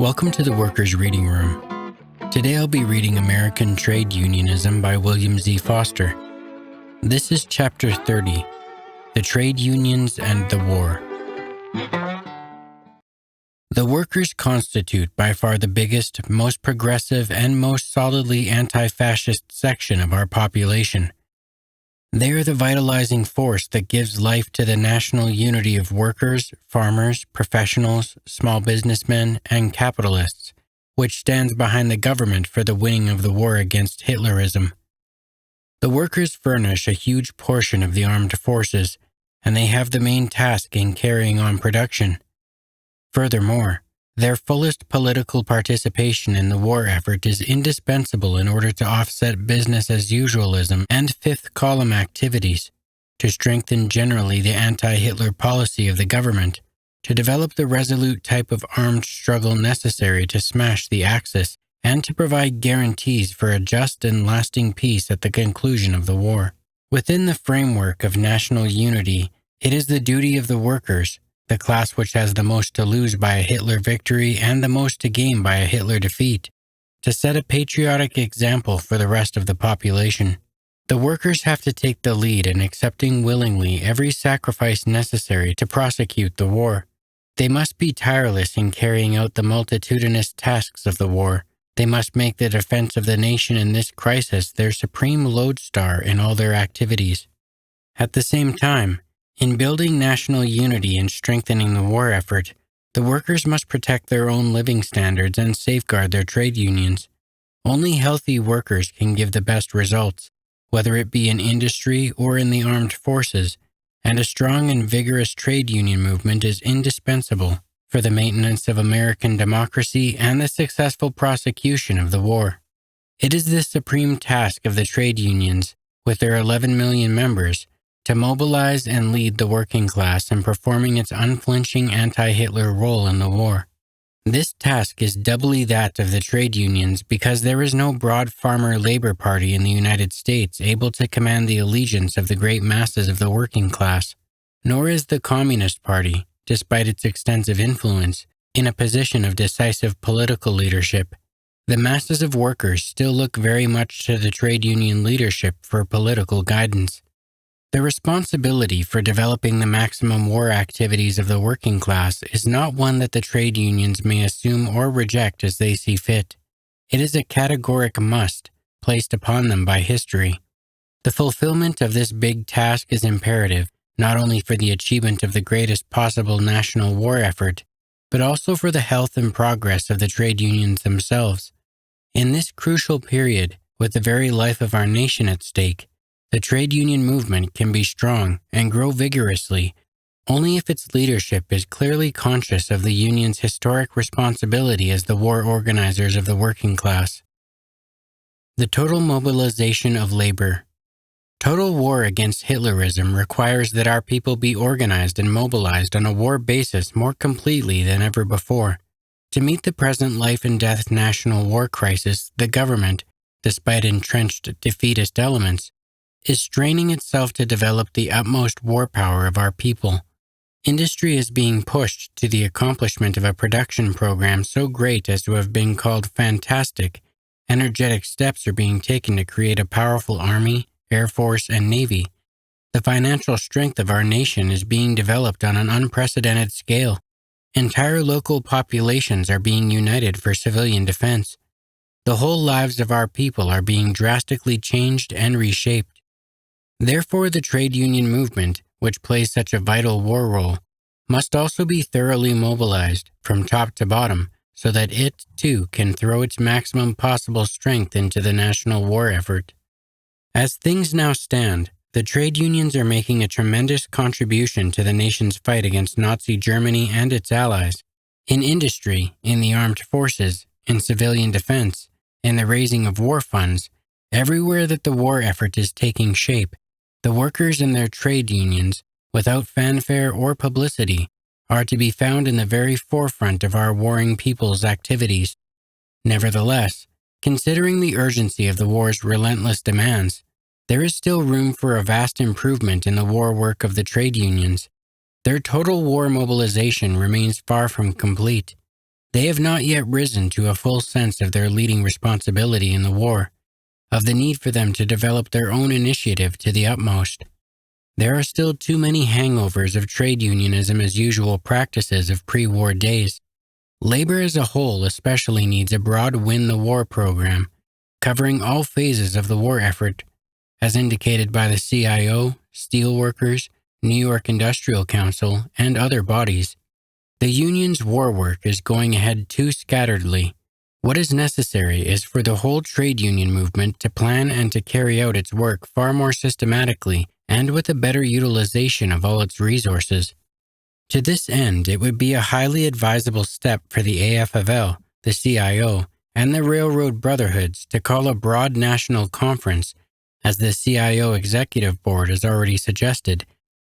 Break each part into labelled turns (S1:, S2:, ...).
S1: Welcome to the Workers' Reading Room. Today I'll be reading American Trade Unionism by William Z. Foster. This is Chapter 30, The Trade Unions and the War. The workers constitute by far the biggest, most progressive, and most solidly anti-fascist section of our population. They are the vitalizing force that gives life to the national unity of workers, farmers, professionals, small businessmen, and capitalists, which stands behind the government for the winning of the war against Hitlerism. The workers furnish a huge portion of the armed forces, and they have the main task in carrying on production. Furthermore, their fullest political participation in the war effort is indispensable in order to offset business-as-usualism and fifth-column activities, to strengthen generally the anti-Hitler policy of the government, to develop the resolute type of armed struggle necessary to smash the Axis, and to provide guarantees for a just and lasting peace at the conclusion of the war. Within the framework of national unity, it is the duty of the workers, the class which has the most to lose by a Hitler victory and the most to gain by a Hitler defeat, to set a patriotic example for the rest of the population. The workers have to take the lead in accepting willingly every sacrifice necessary to prosecute the war. They must be tireless in carrying out the multitudinous tasks of the war. They must make the defense of the nation in this crisis their supreme lodestar in all their activities. At the same time, in building national unity and strengthening the war effort, the workers must protect their own living standards and safeguard their trade unions. Only healthy workers can give the best results, whether it be in industry or in the armed forces, and a strong and vigorous trade union movement is indispensable for the maintenance of American democracy and the successful prosecution of the war. It is the supreme task of the trade unions, with their 11 million members, to mobilize and lead the working class in performing its unflinching anti-Hitler role in the war. This task is doubly that of the trade unions because there is no broad farmer labor party in the United States able to command the allegiance of the great masses of the working class, nor is the Communist Party, despite its extensive influence, in a position of decisive political leadership. The masses of workers still look very much to the trade union leadership for political guidance. The responsibility for developing the maximum war activities of the working class is not one that the trade unions may assume or reject as they see fit. It is a categoric must placed upon them by history. The fulfillment of this big task is imperative, not only for the achievement of the greatest possible national war effort, but also for the health and progress of the trade unions themselves. In this crucial period, with the very life of our nation at stake, the trade union movement can be strong and grow vigorously only if its leadership is clearly conscious of the union's historic responsibility as the war organizers of the working class. The total mobilization of labor. Total war against Hitlerism requires that our people be organized and mobilized on a war basis more completely than ever before. To meet the present life and death national war crisis, the government, despite entrenched defeatist elements, is straining itself to develop the utmost war power of our people. Industry is being pushed to the accomplishment of a production program so great as to have been called fantastic. Energetic steps are being taken to create a powerful army, air force, and navy. The financial strength of our nation is being developed on an unprecedented scale. Entire local populations are being united for civilian defense. The whole lives of our people are being drastically changed and reshaped. Therefore, the trade union movement, which plays such a vital war role, must also be thoroughly mobilized from top to bottom so that it, too, can throw its maximum possible strength into the national war effort. As things now stand, the trade unions are making a tremendous contribution to the nation's fight against Nazi Germany and its allies, in industry, in the armed forces, in civilian defense, in the raising of war funds. Everywhere that the war effort is taking shape, the workers and their trade unions, without fanfare or publicity, are to be found in the very forefront of our warring people's activities. Nevertheless, considering the urgency of the war's relentless demands, there is still room for a vast improvement in the war work of the trade unions. Their total war mobilization remains far from complete. They have not yet risen to a full sense of their leading responsibility in the war, of the need for them to develop their own initiative to the utmost. There are still too many hangovers of trade unionism as usual practices of pre-war days. Labor as a whole especially needs a broad win the war program, covering all phases of the war effort, as indicated by the CIO, Steelworkers, New York Industrial Council, and other bodies. The union's war work is going ahead too scatteredly. What is necessary is for the whole trade union movement to plan and to carry out its work far more systematically and with a better utilization of all its resources. To this end, it would be a highly advisable step for the AFL, the CIO, and the Railroad Brotherhoods to call a broad national conference, as the CIO Executive Board has already suggested,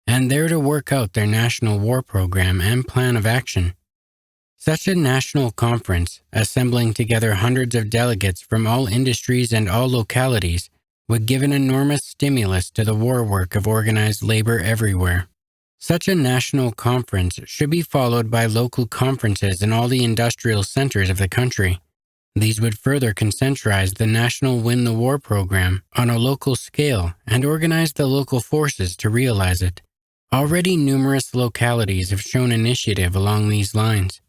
S1: and there to work out their national war program and plan of action. Such a national conference, assembling together hundreds of delegates from all industries and all localities, would give an enormous stimulus to the war work of organized labor everywhere. Such a national conference should be followed by local conferences in all the industrial centers of the country. These would further concentrize the national Win the War program on a local scale and organize the local forces to realize it. Already numerous localities have shown initiative along these lines.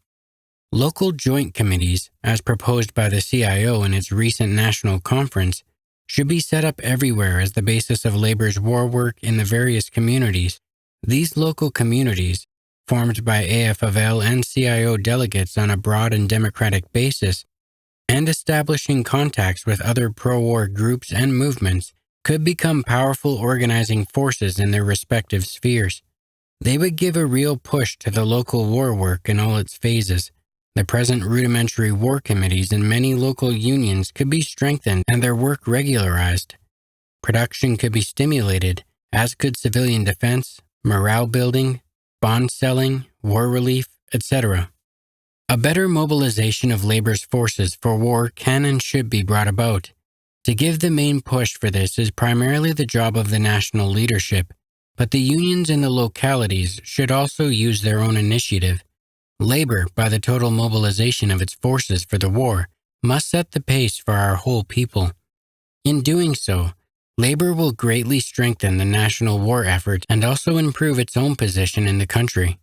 S1: Local joint committees, as proposed by the CIO in its recent national conference, should be set up everywhere as the basis of labor's war work in the various communities. These local communities, formed by AFL and CIO delegates on a broad and democratic basis, and establishing contacts with other pro-war groups and movements, could become powerful organizing forces in their respective spheres. They would give a real push to the local war work in all its phases. The present rudimentary war committees in many local unions could be strengthened and their work regularized. Production could be stimulated, as could civilian defense, morale building, bond selling, war relief, etc. A better mobilization of labor's forces for war can and should be brought about. To give the main push for this is primarily the job of the national leadership, but the unions in the localities should also use their own initiative. Labor, by the total mobilization of its forces for the war, must set the pace for our whole people. In doing so, labor will greatly strengthen the national war effort and also improve its own position in the country.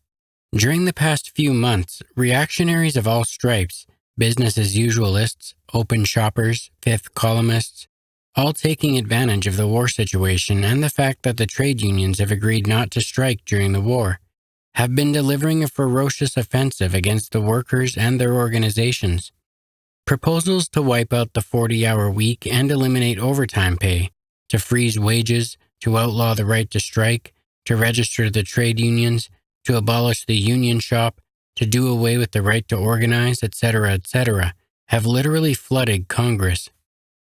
S1: During the past few months, reactionaries of all stripes, business as usualists, open shoppers, fifth columnists, all taking advantage of the war situation and the fact that the trade unions have agreed not to strike during the war, have been delivering a ferocious offensive against the workers and their organizations. Proposals to wipe out the 40-hour week and eliminate overtime pay, to freeze wages, to outlaw the right to strike, to register the trade unions, to abolish the union shop, to do away with the right to organize, etc., have literally flooded Congress.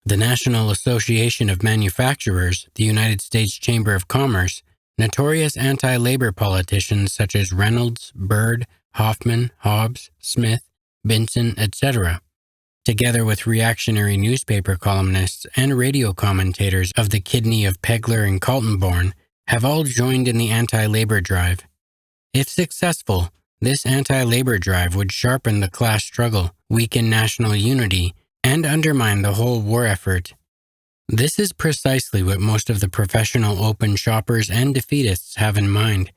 S1: The National Association of Manufacturers, the United States Chamber of Commerce, notorious anti-labor politicians such as Reynolds, Byrd, Hoffman, Hobbs, Smith, Benson, etc., together with reactionary newspaper columnists and radio commentators of the kidney of Pegler and Kaltenborn, have all joined in the anti-labor drive. If successful, this anti-labor drive would sharpen the class struggle, weaken national unity, and undermine the whole war effort. This is precisely what most of the professional open shoppers and defeatists have in mind.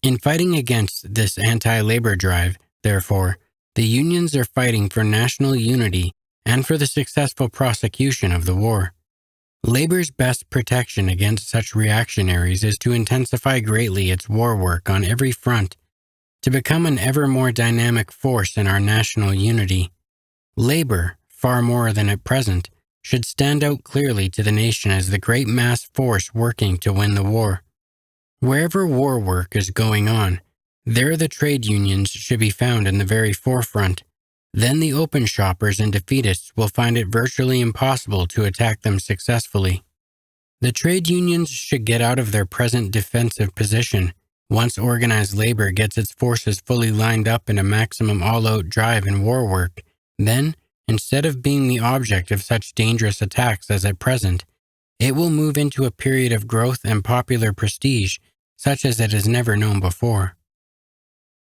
S1: In fighting against this anti-labor drive, therefore, the unions are fighting for national unity and for the successful prosecution of the war. Labor's best protection against such reactionaries is to intensify greatly its war work on every front, to become an ever more dynamic force in our national unity. Labor, far more than at present, should stand out clearly to the nation as the great mass force working to win the war. Wherever war work is going on, there the trade unions should be found in the very forefront. Then the open shoppers and defeatists will find it virtually impossible to attack them successfully. The trade unions should get out of their present defensive position. Once organized labor gets its forces fully lined up in a maximum all-out drive in war work, then, instead of being the object of such dangerous attacks as at present, it will move into a period of growth and popular prestige such as it has never known before.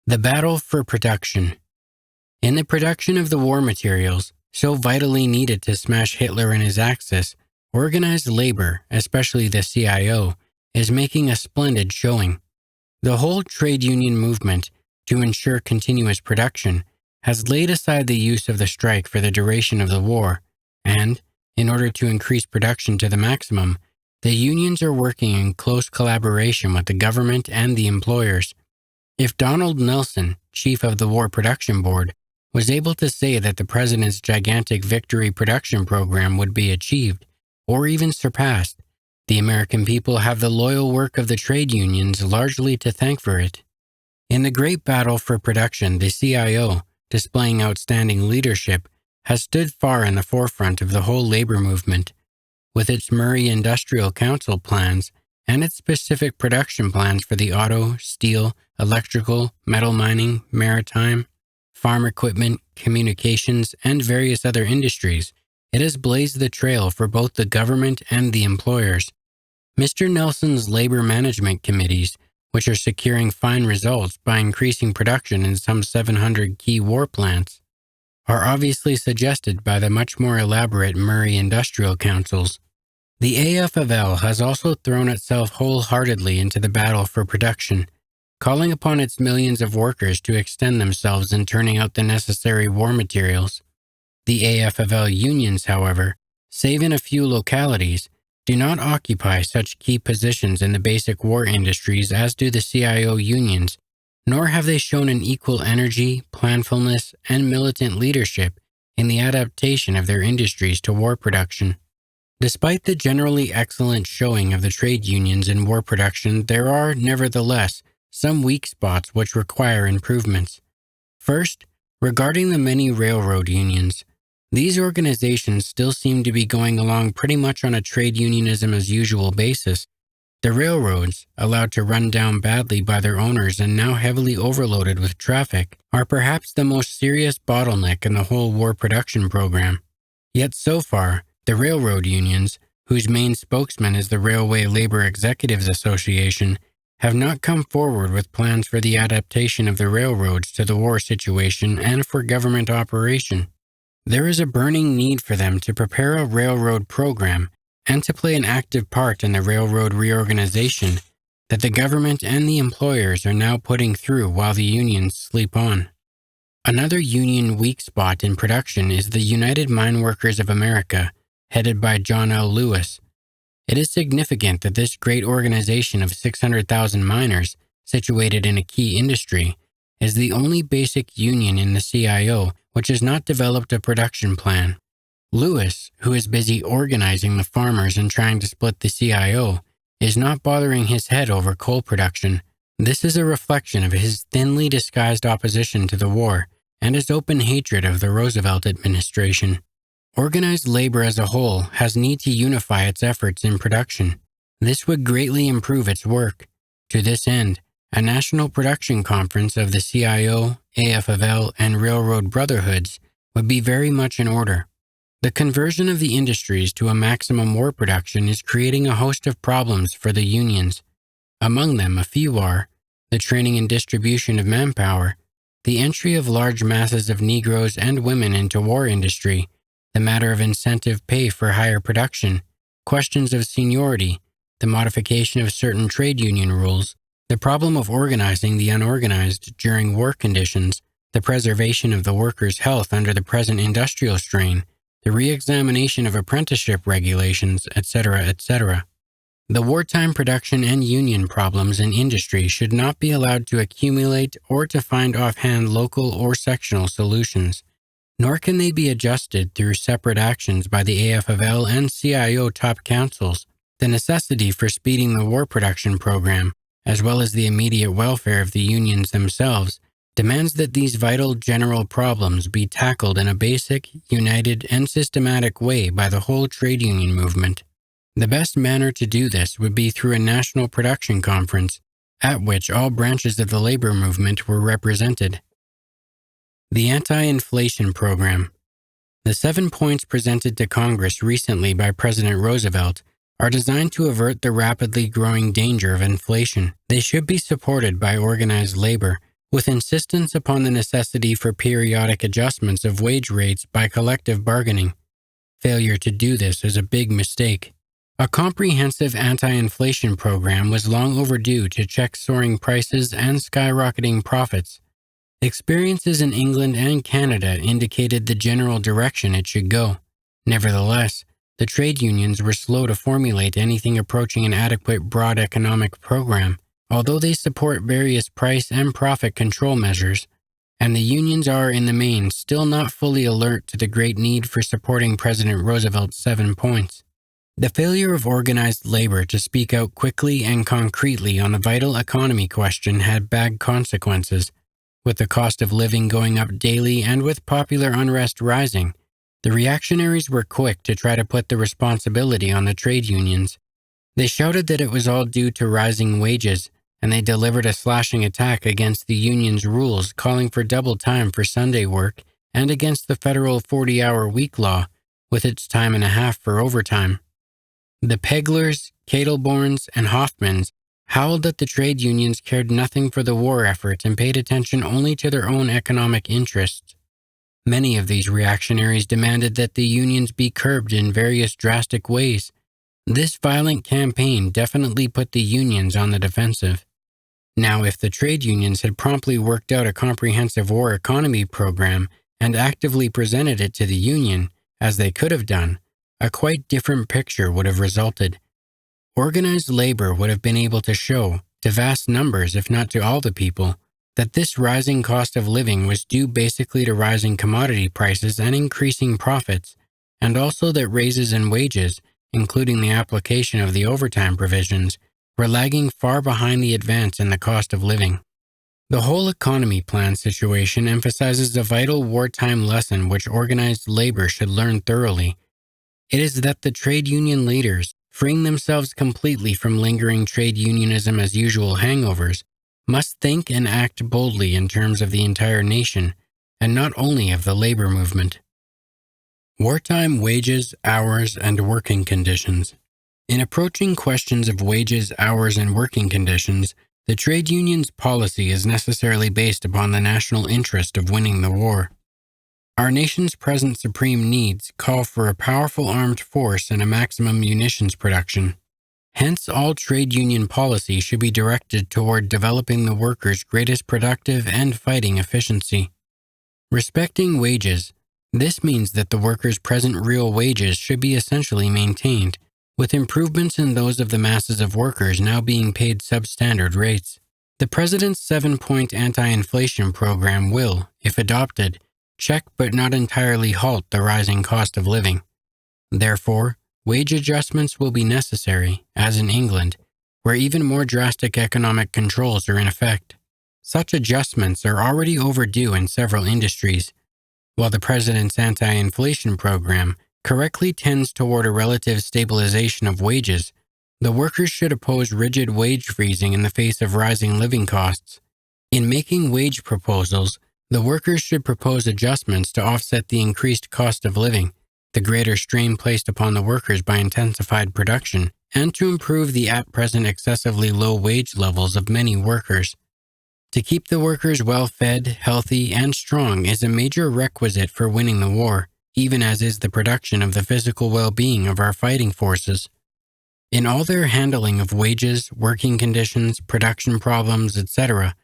S1: The battle for production. In the production of the war materials, so vitally needed to smash Hitler and his Axis, organized labor, especially the CIO, is making a splendid showing. The whole trade union movement, to ensure continuous production, has laid aside the use of the strike for the duration of the war, and, in order to increase production to the maximum, the unions are working in close collaboration with the government and the employers. If Donald Nelson, chief of the War Production Board, was able to say that the president's gigantic victory production program would be achieved, or even surpassed, the American people have the loyal work of the trade unions largely to thank for it. In the great battle for production, the CIO, displaying outstanding leadership, has stood far in the forefront of the whole labor movement. With its Murray Industrial Council plans and its specific production plans for the auto, steel, electrical, metal mining, maritime, farm equipment, communications, and various other industries, it has blazed the trail for both the government and the employers. Mr. Nelson's labor management committees, which are securing fine results by increasing production in some 700 key war plants, are obviously suggested by the much more elaborate Murray Industrial Councils. The AFL has also thrown itself wholeheartedly into the battle for production, calling upon its millions of workers to extend themselves in turning out the necessary war materials. The AFL unions, however, save in a few localities, do not occupy such key positions in the basic war industries as do the CIO unions, nor have they shown an equal energy, planfulness, and militant leadership in the adaptation of their industries to war production. Despite the generally excellent showing of the trade unions in war production, there are, nevertheless, some weak spots which require improvements. First, regarding the many railroad unions, these organizations still seem to be going along pretty much on a trade unionism as usual basis. The railroads, allowed to run down badly by their owners and now heavily overloaded with traffic, are perhaps the most serious bottleneck in the whole war production program. Yet so far, the railroad unions, whose main spokesman is the Railway Labor Executives Association, have not come forward with plans for the adaptation of the railroads to the war situation and for government operation. There is a burning need for them to prepare a railroad program and to play an active part in the railroad reorganization that the government and the employers are now putting through while the unions sleep on. Another union weak spot in production is the United Mine Workers of America, headed by John L. Lewis. It is significant that this great organization of 600,000 miners, situated in a key industry, is the only basic union in the CIO which has not developed a production plan. Lewis, who is busy organizing the farmers and trying to split the CIO, is not bothering his head over coal production. This is a reflection of his thinly disguised opposition to the war and his open hatred of the Roosevelt administration. Organized labor as a whole has need to unify its efforts in production. This would greatly improve its work. To this end, a national production conference of the CIO, AFL, and railroad brotherhoods would be very much in order. The conversion of the industries to a maximum war production is creating a host of problems for the unions. Among them, a few are the training and distribution of manpower, the entry of large masses of Negroes and women into war industry, the matter of incentive pay for higher production, questions of seniority, the modification of certain trade union rules, the problem of organizing the unorganized during war conditions, the preservation of the workers' health under the present industrial strain, the re-examination of apprenticeship regulations, etc., etc. The wartime production and union problems in industry should not be allowed to accumulate or to find offhand local or sectional solutions, nor can they be adjusted through separate actions by the AFL and CIO top councils. The necessity for speeding the war production program, as well as the immediate welfare of the unions themselves, demands that these vital general problems be tackled in a basic, united, and systematic way by the whole trade union movement. The best manner to do this would be through a national production conference, at which all branches of the labor movement were represented. The Anti-Inflation Program. The 7 points presented to Congress recently by President Roosevelt are designed to avert the rapidly growing danger of inflation. They should be supported by organized labor, with insistence upon the necessity for periodic adjustments of wage rates by collective bargaining. Failure to do this is a big mistake. A comprehensive anti-inflation program was long overdue to check soaring prices and skyrocketing profits. Experiences in England and Canada indicated the general direction it should go. Nevertheless, the trade unions were slow to formulate anything approaching an adequate broad economic program, although they support various price and profit control measures, and the unions are in the main still not fully alert to the great need for supporting President Roosevelt's 7 points. The failure of organized labor to speak out quickly and concretely on the vital economy question had bad consequences. With the cost of living going up daily and with popular unrest rising, the reactionaries were quick to try to put the responsibility on the trade unions. They shouted that it was all due to rising wages, and they delivered a slashing attack against the union's rules calling for double time for Sunday work and against the federal 40-hour week law, with its time and a half for overtime. The Peglers, Ketelborns, and Hoffmans howled that the trade unions cared nothing for the war effort and paid attention only to their own economic interests. Many of these reactionaries demanded that the unions be curbed in various drastic ways. This violent campaign definitely put the unions on the defensive. Now, if the trade unions had promptly worked out a comprehensive war economy program and actively presented it to the union, as they could have done, a quite different picture would have resulted. Organized labor would have been able to show, to vast numbers if not to all the people, that this rising cost of living was due basically to rising commodity prices and increasing profits, and also that raises in wages, including the application of the overtime provisions, were lagging far behind the advance in the cost of living. The whole economy plan situation emphasizes a vital wartime lesson which organized labor should learn thoroughly. It is that the trade union leaders, freeing themselves completely from lingering trade unionism as usual hangovers, must think and act boldly in terms of the entire nation, and not only of the labor movement. Wartime wages, hours, and working conditions. In approaching questions of wages, hours, and working conditions, the trade union's policy is necessarily based upon the national interest of winning the war. Our nation's present supreme needs call for a powerful armed force and a maximum munitions production. Hence, all trade union policy should be directed toward developing the workers' greatest productive and fighting efficiency. Respecting wages. This means that the workers' present real wages should be essentially maintained, with improvements in those of the masses of workers now being paid substandard rates. The President's 7-point anti-inflation program will, if adopted, check but not entirely halt the rising cost of living. Therefore, wage adjustments will be necessary, as in England, where even more drastic economic controls are in effect. Such adjustments are already overdue in several industries. While the President's anti-inflation program correctly tends toward a relative stabilization of wages, the workers should oppose rigid wage freezing in the face of rising living costs. In making wage proposals, the workers should propose adjustments to offset the increased cost of living, the greater strain placed upon the workers by intensified production, and to improve the at present excessively low wage levels of many workers. To keep the workers well-fed, healthy, and strong is a major requisite for winning the war, even as is the production of the physical well-being of our fighting forces. In all their handling of wages, working conditions, production problems, etc.,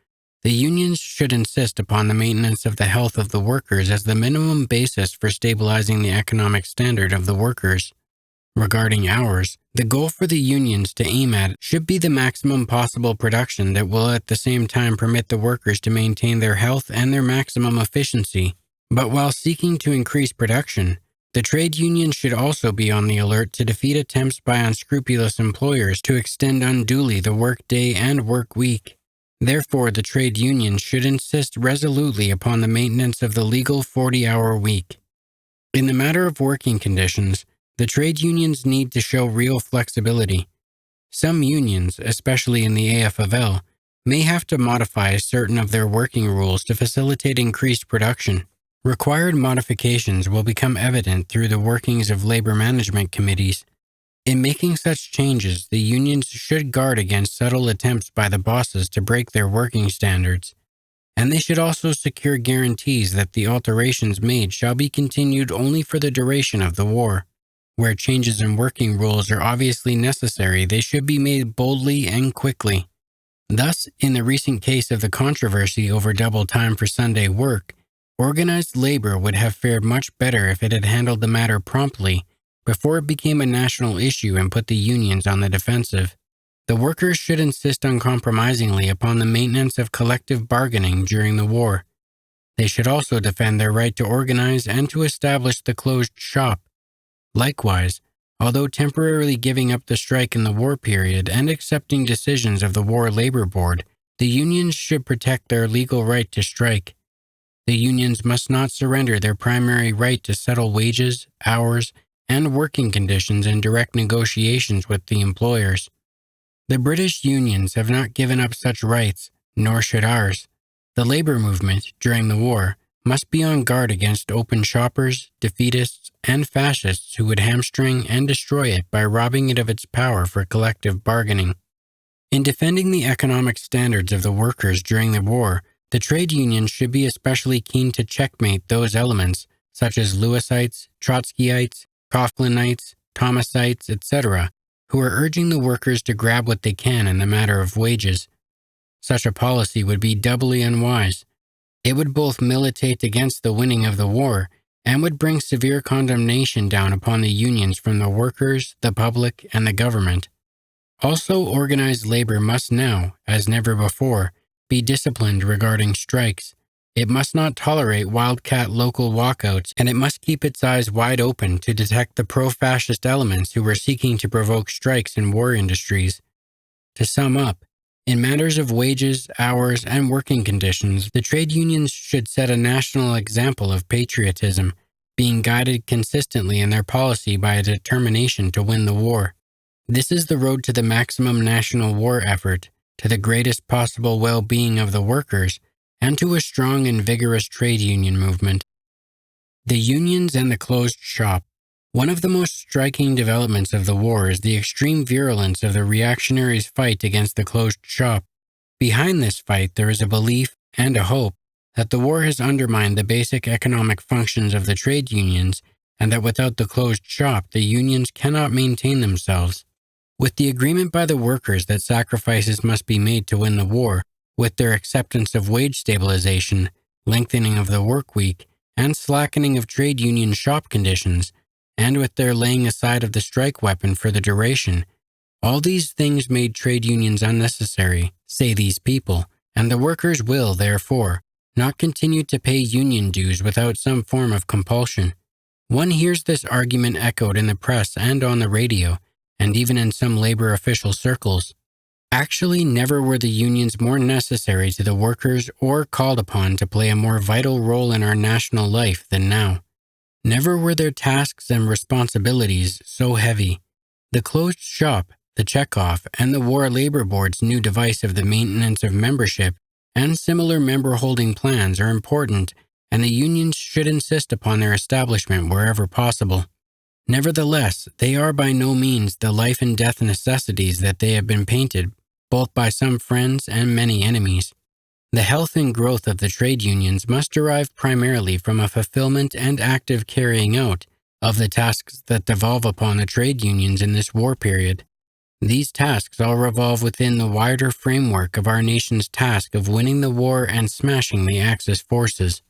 S1: the unions should insist upon the maintenance of the health of the workers as the minimum basis for stabilizing the economic standard of the workers. Regarding hours, the goal for the unions to aim at should be the maximum possible production that will at the same time permit the workers to maintain their health and their maximum efficiency. But while seeking to increase production, the trade unions should also be on the alert to defeat attempts by unscrupulous employers to extend unduly the workday and work week. Therefore, the trade unions should insist resolutely upon the maintenance of the legal 40-hour week. In the matter of working conditions, the trade unions need to show real flexibility. Some unions, especially in the AFL, may have to modify certain of their working rules to facilitate increased production. Required modifications will become evident through the workings of labor management committees. In making such changes, the unions should guard against subtle attempts by the bosses to break their working standards. and they should also secure guarantees that the alterations made shall be continued only for the duration of the war. Where changes in working rules are obviously necessary, they should be made boldly and quickly. Thus, in the recent case of the controversy over double time for Sunday work, organized labor would have fared much better if it had handled the matter promptly before it became a national issue and put the unions on the defensive. The workers should insist uncompromisingly upon the maintenance of collective bargaining during the war. They should also defend their right to organize and to establish the closed shop. Likewise, although temporarily giving up the strike in the war period and accepting decisions of the War Labor Board, the unions should protect their legal right to strike. The unions must not surrender their primary right to settle wages, hours, and working conditions in direct negotiations with the employers. The British unions have not given up such rights, nor should ours. The labor movement, during the war, must be on guard against open shoppers, defeatists, and fascists who would hamstring and destroy it by robbing it of its power for collective bargaining. In defending the economic standards of the workers during the war, the trade unions should be especially keen to checkmate those elements, such as Lewisites, Trotskyites, Coughlinites, Thomasites, etc., who are urging the workers to grab what they can in the matter of wages. Such a policy would be doubly unwise. It would both militate against the winning of the war and would bring severe condemnation down upon the unions from the workers, the public, and the government. Also, organized labor must now, as never before, be disciplined regarding strikes. It must not tolerate wildcat local walkouts, and it must keep its eyes wide open to detect the pro-fascist elements who are seeking to provoke strikes in war industries. To sum up, in matters of wages, hours, and working conditions, the trade unions should set a national example of patriotism, being guided consistently in their policy by a determination to win the war. This is the road to the maximum national war effort, to the greatest possible well-being of the workers, and to a strong and vigorous trade union movement. The unions and the closed shop. One of the most striking developments of the war is the extreme virulence of the reactionaries' fight against the closed shop. Behind this fight, there is a belief and a hope that the war has undermined the basic economic functions of the trade unions and that without the closed shop, the unions cannot maintain themselves. With the agreement by the workers that sacrifices must be made to win the war, with their acceptance of wage stabilization, lengthening of the work week, and slackening of trade union shop conditions, and with their laying aside of the strike weapon for the duration, all these things made trade unions unnecessary, say these people, and the workers will, therefore, not continue to pay union dues without some form of compulsion. One hears this argument echoed in the press and on the radio, and even in some labor official circles. Actually, never were the unions more necessary to the workers or called upon to play a more vital role in our national life than now. Never were their tasks and responsibilities so heavy. The closed shop, the checkoff, and the War Labor Board's new device of the maintenance of membership and similar member-holding plans are important, and the unions should insist upon their establishment wherever possible. Nevertheless, they are by no means the life and death necessities that they have been painted, both by some friends and many enemies. The health and growth of the trade unions must derive primarily from a fulfillment and active carrying out of the tasks that devolve upon the trade unions in this war period. These tasks all revolve within the wider framework of our nation's task of winning the war and smashing the Axis forces.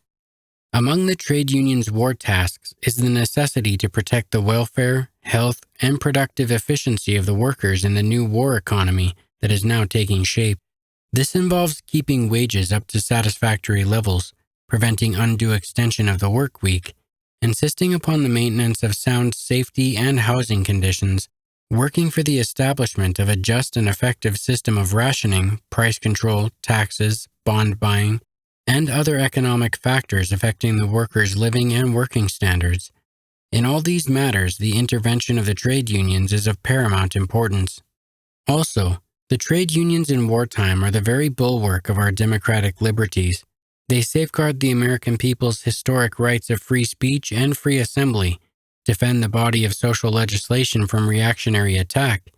S1: Among the trade unions' war tasks is the necessity to protect the welfare, health, and productive efficiency of the workers in the new war economy that is now taking shape. This involves keeping wages up to satisfactory levels, preventing undue extension of the work week, insisting upon the maintenance of sound safety and housing conditions, working for the establishment of a just and effective system of rationing, price control, taxes, bond buying, and other economic factors affecting the workers' living and working standards. In all these matters, the intervention of the trade unions is of paramount importance. Also, the trade unions in wartime are the very bulwark of our democratic liberties. They safeguard the American people's historic rights of free speech and free assembly, defend the body of social legislation from reactionary attack,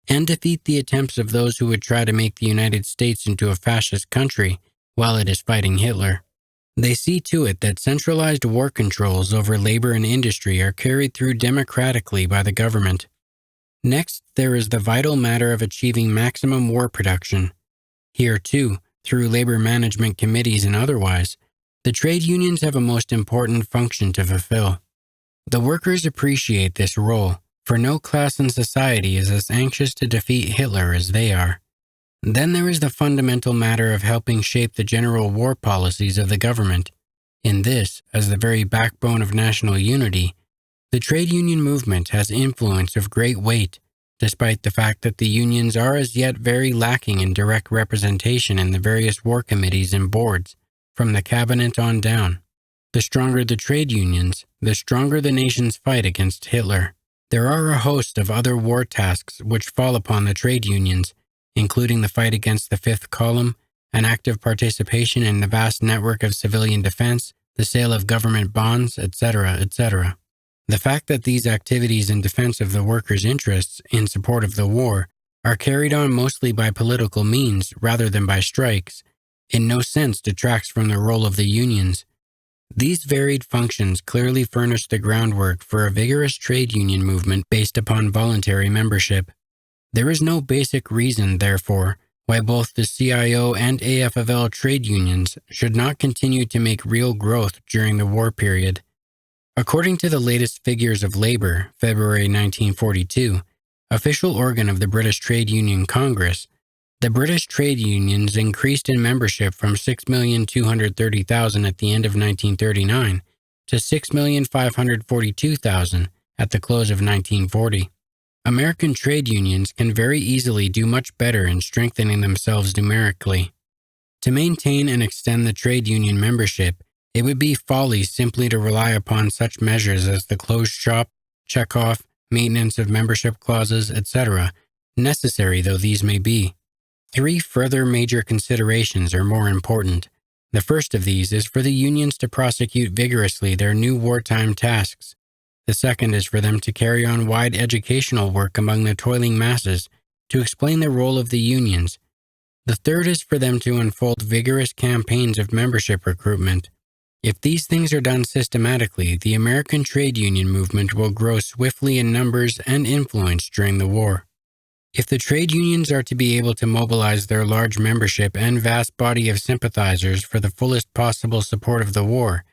S1: and defeat the attempts of those who would try to make the United States into a fascist country while it is fighting Hitler. They see to it that centralized war controls over labor and industry are carried through democratically by the government. Next, there is the vital matter of achieving maximum war production. Here, too, through labor management committees and otherwise, the trade unions have a most important function to fulfill. The workers appreciate this role, for no class in society is as anxious to defeat Hitler as they are. Then there is the fundamental matter of helping shape the general war policies of the government. In this, as the very backbone of national unity, the trade union movement has influence of great weight, despite the fact that the unions are as yet very lacking in direct representation in the various war committees and boards, from the cabinet on down. The stronger the trade unions, the stronger the nation's fight against Hitler. There are a host of other war tasks which fall upon the trade unions, including the fight against the fifth column, an active participation in the vast network of civilian defense, the sale of government bonds, etc., etc. The fact that these activities in defense of the workers' interests in support of the war are carried on mostly by political means rather than by strikes, in no sense detracts from the role of the unions. These varied functions clearly furnish the groundwork for a vigorous trade union movement based upon voluntary membership. There is no basic reason, therefore, why both the CIO and AFL trade unions should not continue to make real growth during the war period. According to the latest figures of Labour, February 1942, official organ of the British Trade Union Congress, the British trade unions increased in membership from 6,230,000 at the end of 1939 to 6,542,000 at the close of 1940. American trade unions can very easily do much better in strengthening themselves numerically. To maintain and extend the trade union membership, it would be folly simply to rely upon such measures as the closed shop, check-off, maintenance of membership clauses, etc., necessary though these may be. Three further major considerations are more important. The first of these is for the unions to prosecute vigorously their new wartime tasks. The second is for them to carry on wide educational work among the toiling masses to explain the role of the unions. The third is for them to unfold vigorous campaigns of membership recruitment. If these things are done systematically, the American trade union movement will grow swiftly in numbers and influence during the war. If the trade unions are to be able to mobilize their large membership and vast body of sympathizers for the fullest possible support of the war,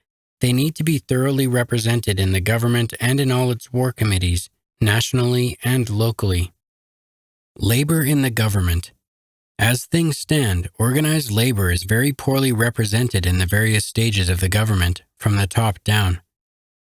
S1: they need to be thoroughly represented in the government and in all its war committees, nationally and locally. Labor in the government. As things stand, organized labor is very poorly represented in the various stages of the government, from the top down.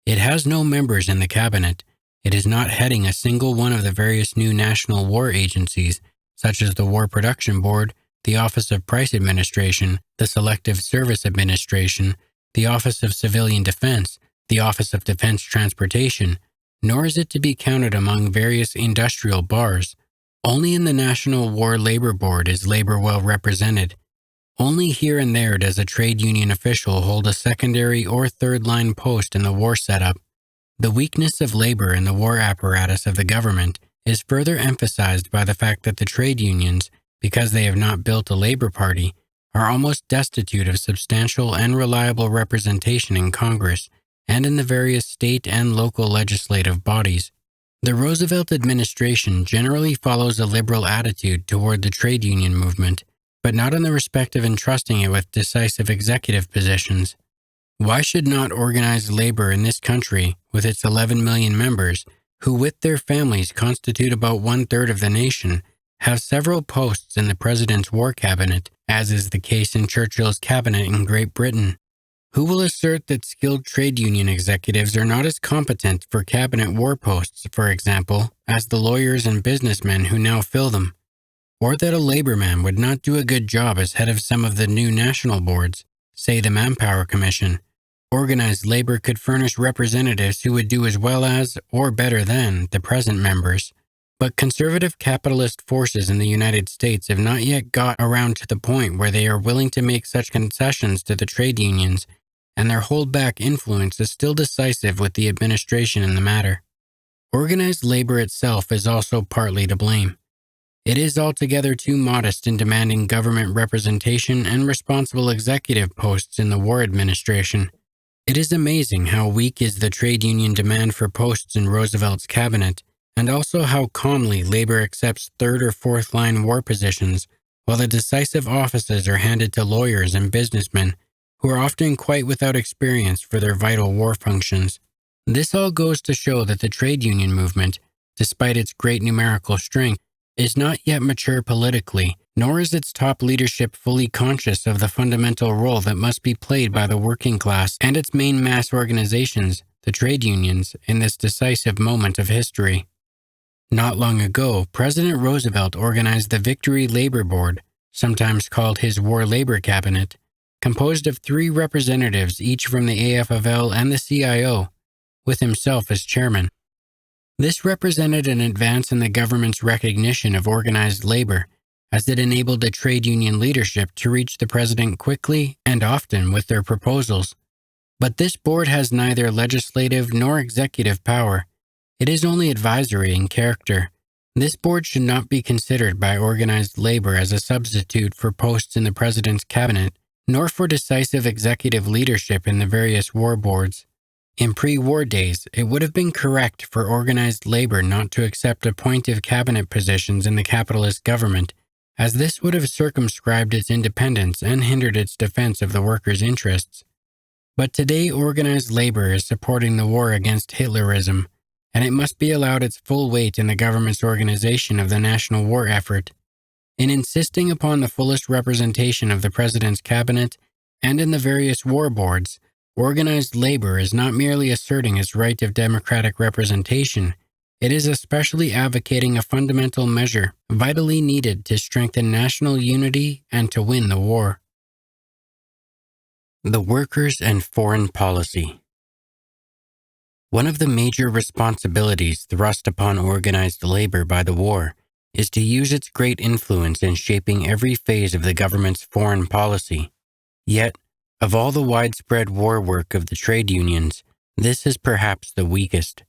S1: It has no members in the cabinet. It is not heading a single one of the various new national war agencies, such as the War Production Board, the Office of Price Administration, the Selective Service Administration, the Office of Civilian Defense, the Office of Defense Transportation, nor is it to be counted among various industrial bars. Only in the National War Labor Board is labor well represented. Only here and there does a trade union official hold a secondary or third-line post in the war setup. The weakness of labor in the war apparatus of the government is further emphasized by the fact that the trade unions, because they have not built a labor party, are almost destitute of substantial and reliable representation in Congress and in the various state and local legislative bodies. The Roosevelt administration generally follows a liberal attitude toward the trade union movement, but not in the respect of entrusting it with decisive executive positions. Why should not organized labor in this country, with its 11 million members, who with their families constitute about one-third of the nation, have several posts in the President's War Cabinet, as is the case in Churchill's cabinet in Great Britain? Who will assert that skilled trade union executives are not as competent for cabinet war posts, for example, as the lawyers and businessmen who now fill them? Or that a labor man would not do a good job as head of some of the new national boards, say the Manpower Commission? Organized labor could furnish representatives who would do as well as, or better than, the present members. But conservative capitalist forces in the United States have not yet got around to the point where they are willing to make such concessions to the trade unions, and their holdback influence is still decisive with the administration in the matter. Organized labor itself is also partly to blame. It is altogether too modest in demanding government representation and responsible executive posts in the war administration. It is amazing how weak is the trade union demand for posts in Roosevelt's cabinet, and also how calmly labor accepts third or fourth line war positions, while the decisive offices are handed to lawyers and businessmen, who are often quite without experience for their vital war functions. This all goes to show that the trade union movement, despite its great numerical strength, is not yet mature politically, nor is its top leadership fully conscious of the fundamental role that must be played by the working class and its main mass organizations, the trade unions, in this decisive moment of history. Not long ago, President Roosevelt organized the Victory Labor Board, sometimes called his War Labor Cabinet, composed of 3 representatives each from the AFL and the CIO, with himself as chairman. This represented an advance in the government's recognition of organized labor, as it enabled the trade union leadership to reach the president quickly and often with their proposals. But this board has neither legislative nor executive power. It is only advisory in character. This board should not be considered by organized labor as a substitute for posts in the president's cabinet, nor for decisive executive leadership in the various war boards. In pre-war days, it would have been correct for organized labor not to accept appointive cabinet positions in the capitalist government, as this would have circumscribed its independence and hindered its defense of the workers' interests. But today, organized labor is supporting the war against Hitlerism, and it must be allowed its full weight in the government's organization of the national war effort. In insisting upon the fullest representation of the president's cabinet and in the various war boards, organized labor is not merely asserting its right of democratic representation, it is especially advocating a fundamental measure vitally needed to strengthen national unity and to win the war. The workers and foreign policy. One of the major responsibilities thrust upon organized labor by the war is to use its great influence in shaping every phase of the government's foreign policy. Yet, of all the widespread war work of the trade unions, this is perhaps the weakest.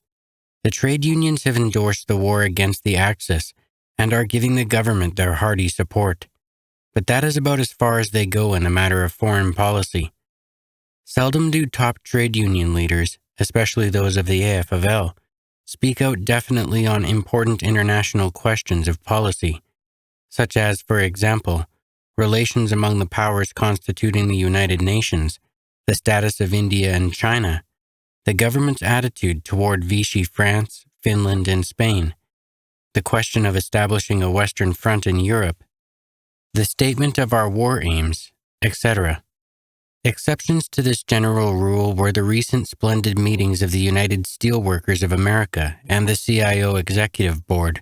S1: The trade unions have endorsed the war against the Axis and are giving the government their hearty support. But that is about as far as they go in the matter of foreign policy. Seldom do top trade union leaders, especially those of the AFL, speak out definitely on important international questions of policy, such as, for example, relations among the powers constituting the United Nations, the status of India and China, the government's attitude toward Vichy France, Finland, and Spain, the question of establishing a Western Front in Europe, the statement of our war aims, etc. Exceptions to this general rule were the recent splendid meetings of the United Steelworkers of America and the CIO Executive Board.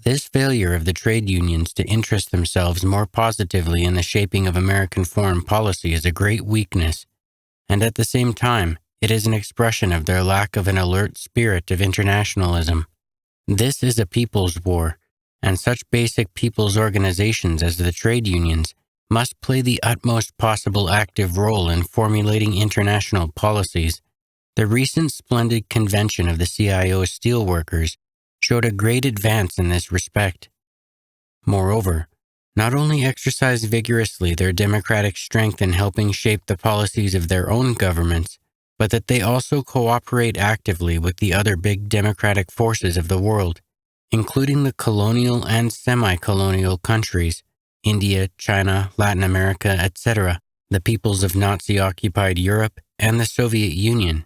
S1: This failure of the trade unions to interest themselves more positively in the shaping of American foreign policy is a great weakness, and at the same time, it is an expression of their lack of an alert spirit of internationalism. This is a people's war, and such basic people's organizations as the trade unions must play the utmost possible active role in formulating international policies. The recent splendid convention of the CIO Steelworkers showed a great advance in this respect. Moreover, not only exercise vigorously their democratic strength in helping shape the policies of their own governments, but that they also cooperate actively with the other big democratic forces of the world, including the colonial and semi-colonial countries, India, China, Latin America, etc., the peoples of Nazi-occupied Europe, and the Soviet Union.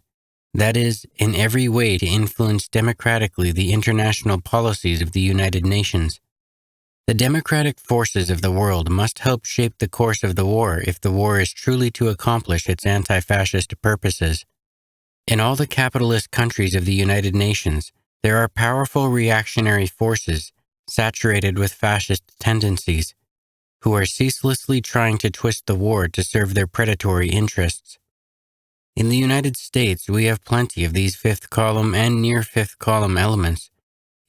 S1: That is, in every way to influence democratically the international policies of the United Nations. The democratic forces of the world must help shape the course of the war if the war is truly to accomplish its anti-fascist purposes. In all the capitalist countries of the United Nations, there are powerful reactionary forces, saturated with fascist tendencies, who are ceaselessly trying to twist the war to serve their predatory interests. In the United States, we have plenty of these fifth column and near fifth column elements.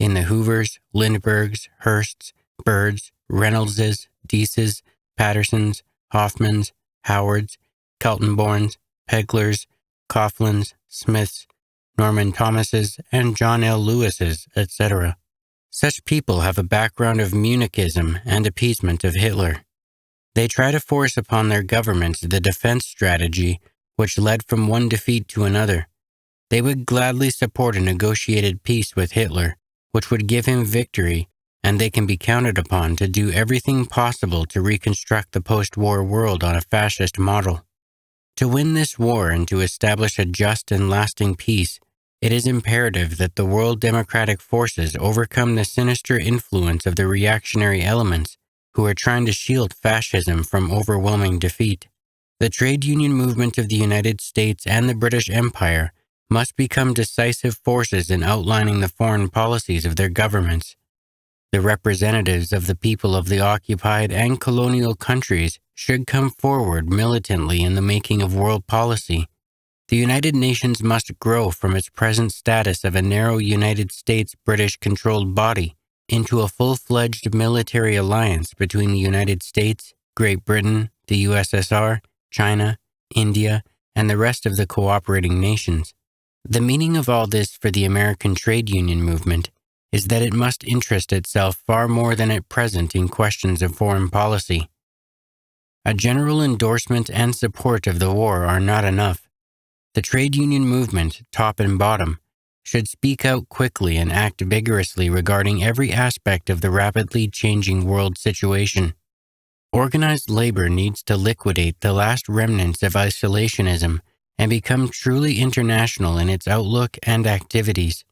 S1: In the Hoovers, Lindberghs, Hearsts, Byrds, Reynoldses, Deases, Pattersons, Hoffmans, Howards, Kaltenborns, Peglers, Coughlins, Smiths, Norman Thomases, and John L. Lewises, etc. Such people have a background of Municism and appeasement of Hitler. They try to force upon their governments the defense strategy which led from one defeat to another. They would gladly support a negotiated peace with Hitler, which would give him victory, and they can be counted upon to do everything possible to reconstruct the post-war world on a fascist model. To win this war and to establish a just and lasting peace, it is imperative that the world democratic forces overcome the sinister influence of the reactionary elements who are trying to shield fascism from overwhelming defeat. The trade union movement of the United States and the British Empire must become decisive forces in outlining the foreign policies of their governments. The representatives of the people of the occupied and colonial countries should come forward militantly in the making of world policy. The United Nations must grow from its present status of a narrow United States British-controlled body into a full-fledged military alliance between the United States, Great Britain, the USSR, China, India, and the rest of the cooperating nations. The meaning of all this for the American trade union movement is that it must interest itself far more than at present in questions of foreign policy. A general endorsement and support of the war are not enough. The trade union movement, top and bottom, should speak out quickly and act vigorously regarding every aspect of the rapidly changing world situation. Organized labor needs to liquidate the last remnants of isolationism and become truly international in its outlook and activities.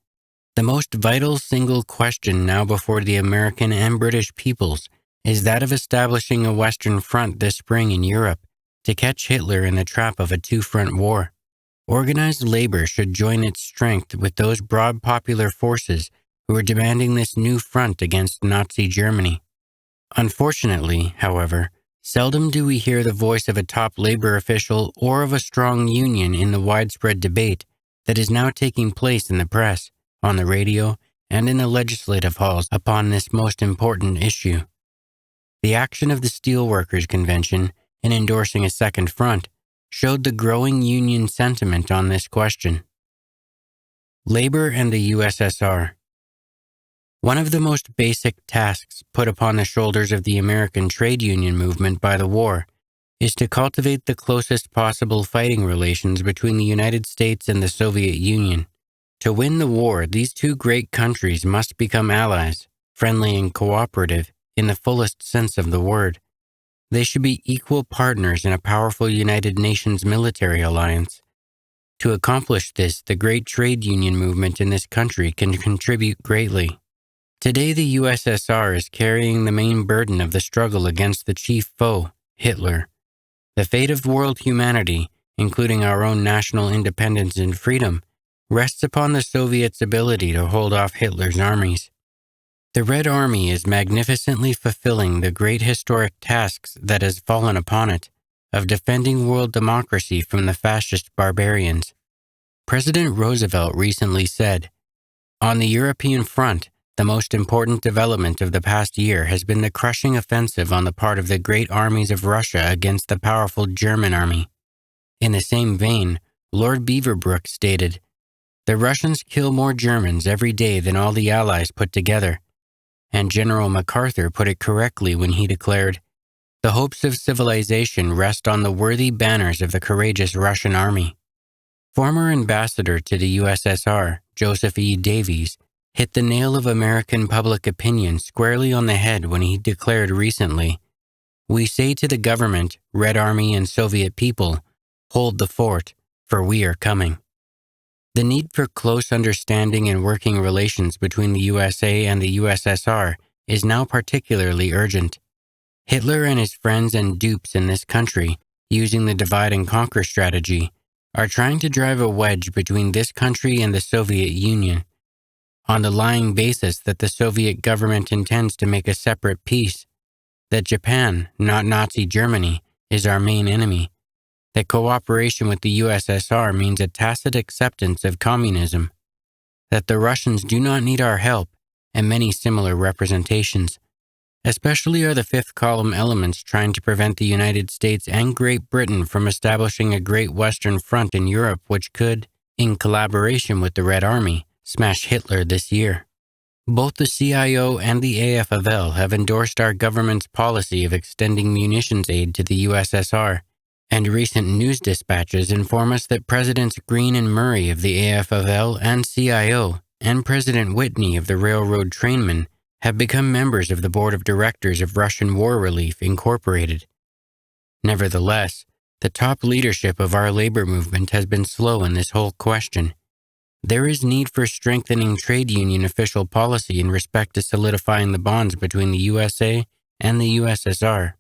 S1: The most vital single question now before the American and British peoples is that of establishing a Western front this spring in Europe to catch Hitler in the trap of a two-front war. Organized labor should join its strength with those broad popular forces who are demanding this new front against Nazi Germany. Unfortunately, however, seldom do we hear the voice of a top labor official or of a strong union in the widespread debate that is now taking place in the press, on the radio, and in the legislative halls upon this most important issue. The action of the Steelworkers Convention in endorsing a second front showed the growing union sentiment on this question. Labor and the USSR. One of the most basic tasks put upon the shoulders of the American trade union movement by the war is to cultivate the closest possible fighting relations between the United States and the Soviet Union. To win the war, these two great countries must become allies, friendly and cooperative in the fullest sense of the word. They should be equal partners in a powerful United Nations military alliance. To accomplish this, the great trade union movement in this country can contribute greatly. Today, the USSR is carrying the main burden of the struggle against the chief foe, Hitler. The fate of world humanity, including our own national independence and freedom, rests upon the Soviets' ability to hold off Hitler's armies. The Red Army is magnificently fulfilling the great historic tasks that has fallen upon it, of defending world democracy from the fascist barbarians. President Roosevelt recently said, "On the European front, the most important development of the past year has been the crushing offensive on the part of the great armies of Russia against the powerful German army." In the same vein, Lord Beaverbrook stated, "The Russians kill more Germans every day than all the Allies put together." And General MacArthur put it correctly when he declared, "The hopes of civilization rest on the worthy banners of the courageous Russian army." Former ambassador to the USSR, Joseph E. Davies, hit the nail of American public opinion squarely on the head when he declared recently, "We say to the government, Red Army, and Soviet people, hold the fort, for we are coming." The need for close understanding and working relations between the USA and the USSR is now particularly urgent. Hitler and his friends and dupes in this country, using the divide and conquer strategy, are trying to drive a wedge between this country and the Soviet Union, on the lying basis that the Soviet government intends to make a separate peace, that Japan, not Nazi Germany, is our main enemy, that cooperation with the USSR means a tacit acceptance of communism, that the Russians do not need our help, and many similar representations. Especially are the fifth column elements trying to prevent the United States and Great Britain from establishing a great Western front in Europe which could, in collaboration with the Red Army, smash Hitler this year. Both the CIO and the AFL have endorsed our government's policy of extending munitions aid to the USSR, and recent news dispatches inform us that Presidents Green and Murray of the AFL and CIO and President Whitney of the Railroad Trainmen have become members of the Board of Directors of Russian War Relief, Incorporated. Nevertheless, the top leadership of our labor movement has been slow in this whole question. There is need for strengthening trade union official policy in respect to solidifying the bonds between the USA and the USSR.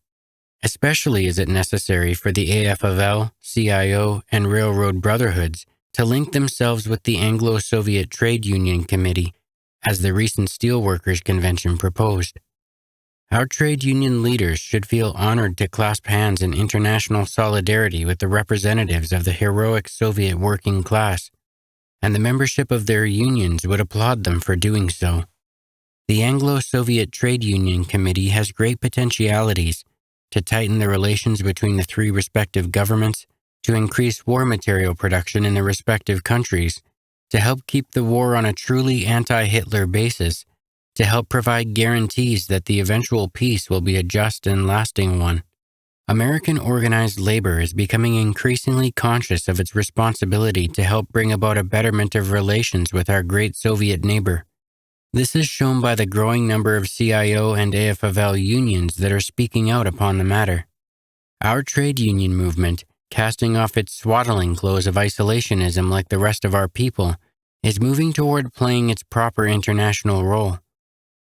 S1: Especially is it necessary for the AFL, CIO, and Railroad Brotherhoods to link themselves with the Anglo-Soviet Trade Union Committee, as the recent Steelworkers Convention proposed. Our trade union leaders should feel honored to clasp hands in international solidarity with the representatives of the heroic Soviet working class, and the membership of their unions would applaud them for doing so. The Anglo-Soviet Trade Union Committee has great potentialities to tighten the relations between the three respective governments, to increase war material production in the respective countries, to help keep the war on a truly anti-Hitler basis, to help provide guarantees that the eventual peace will be a just and lasting one. American organized labor is becoming increasingly conscious of its responsibility to help bring about a betterment of relations with our great Soviet neighbor. This is shown by the growing number of CIO and AFL unions that are speaking out upon the matter. Our trade union movement, casting off its swaddling clothes of isolationism like the rest of our people, is moving toward playing its proper international role.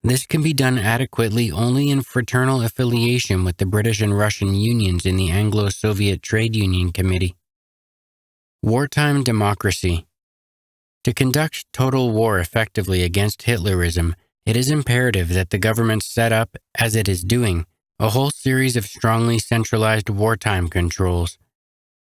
S1: This can be done adequately only in fraternal affiliation with the British and Russian unions in the Anglo-Soviet Trade Union Committee. Wartime democracy. To conduct total war effectively against Hitlerism, it is imperative that the government set up, as it is doing, a whole series of strongly centralized wartime controls.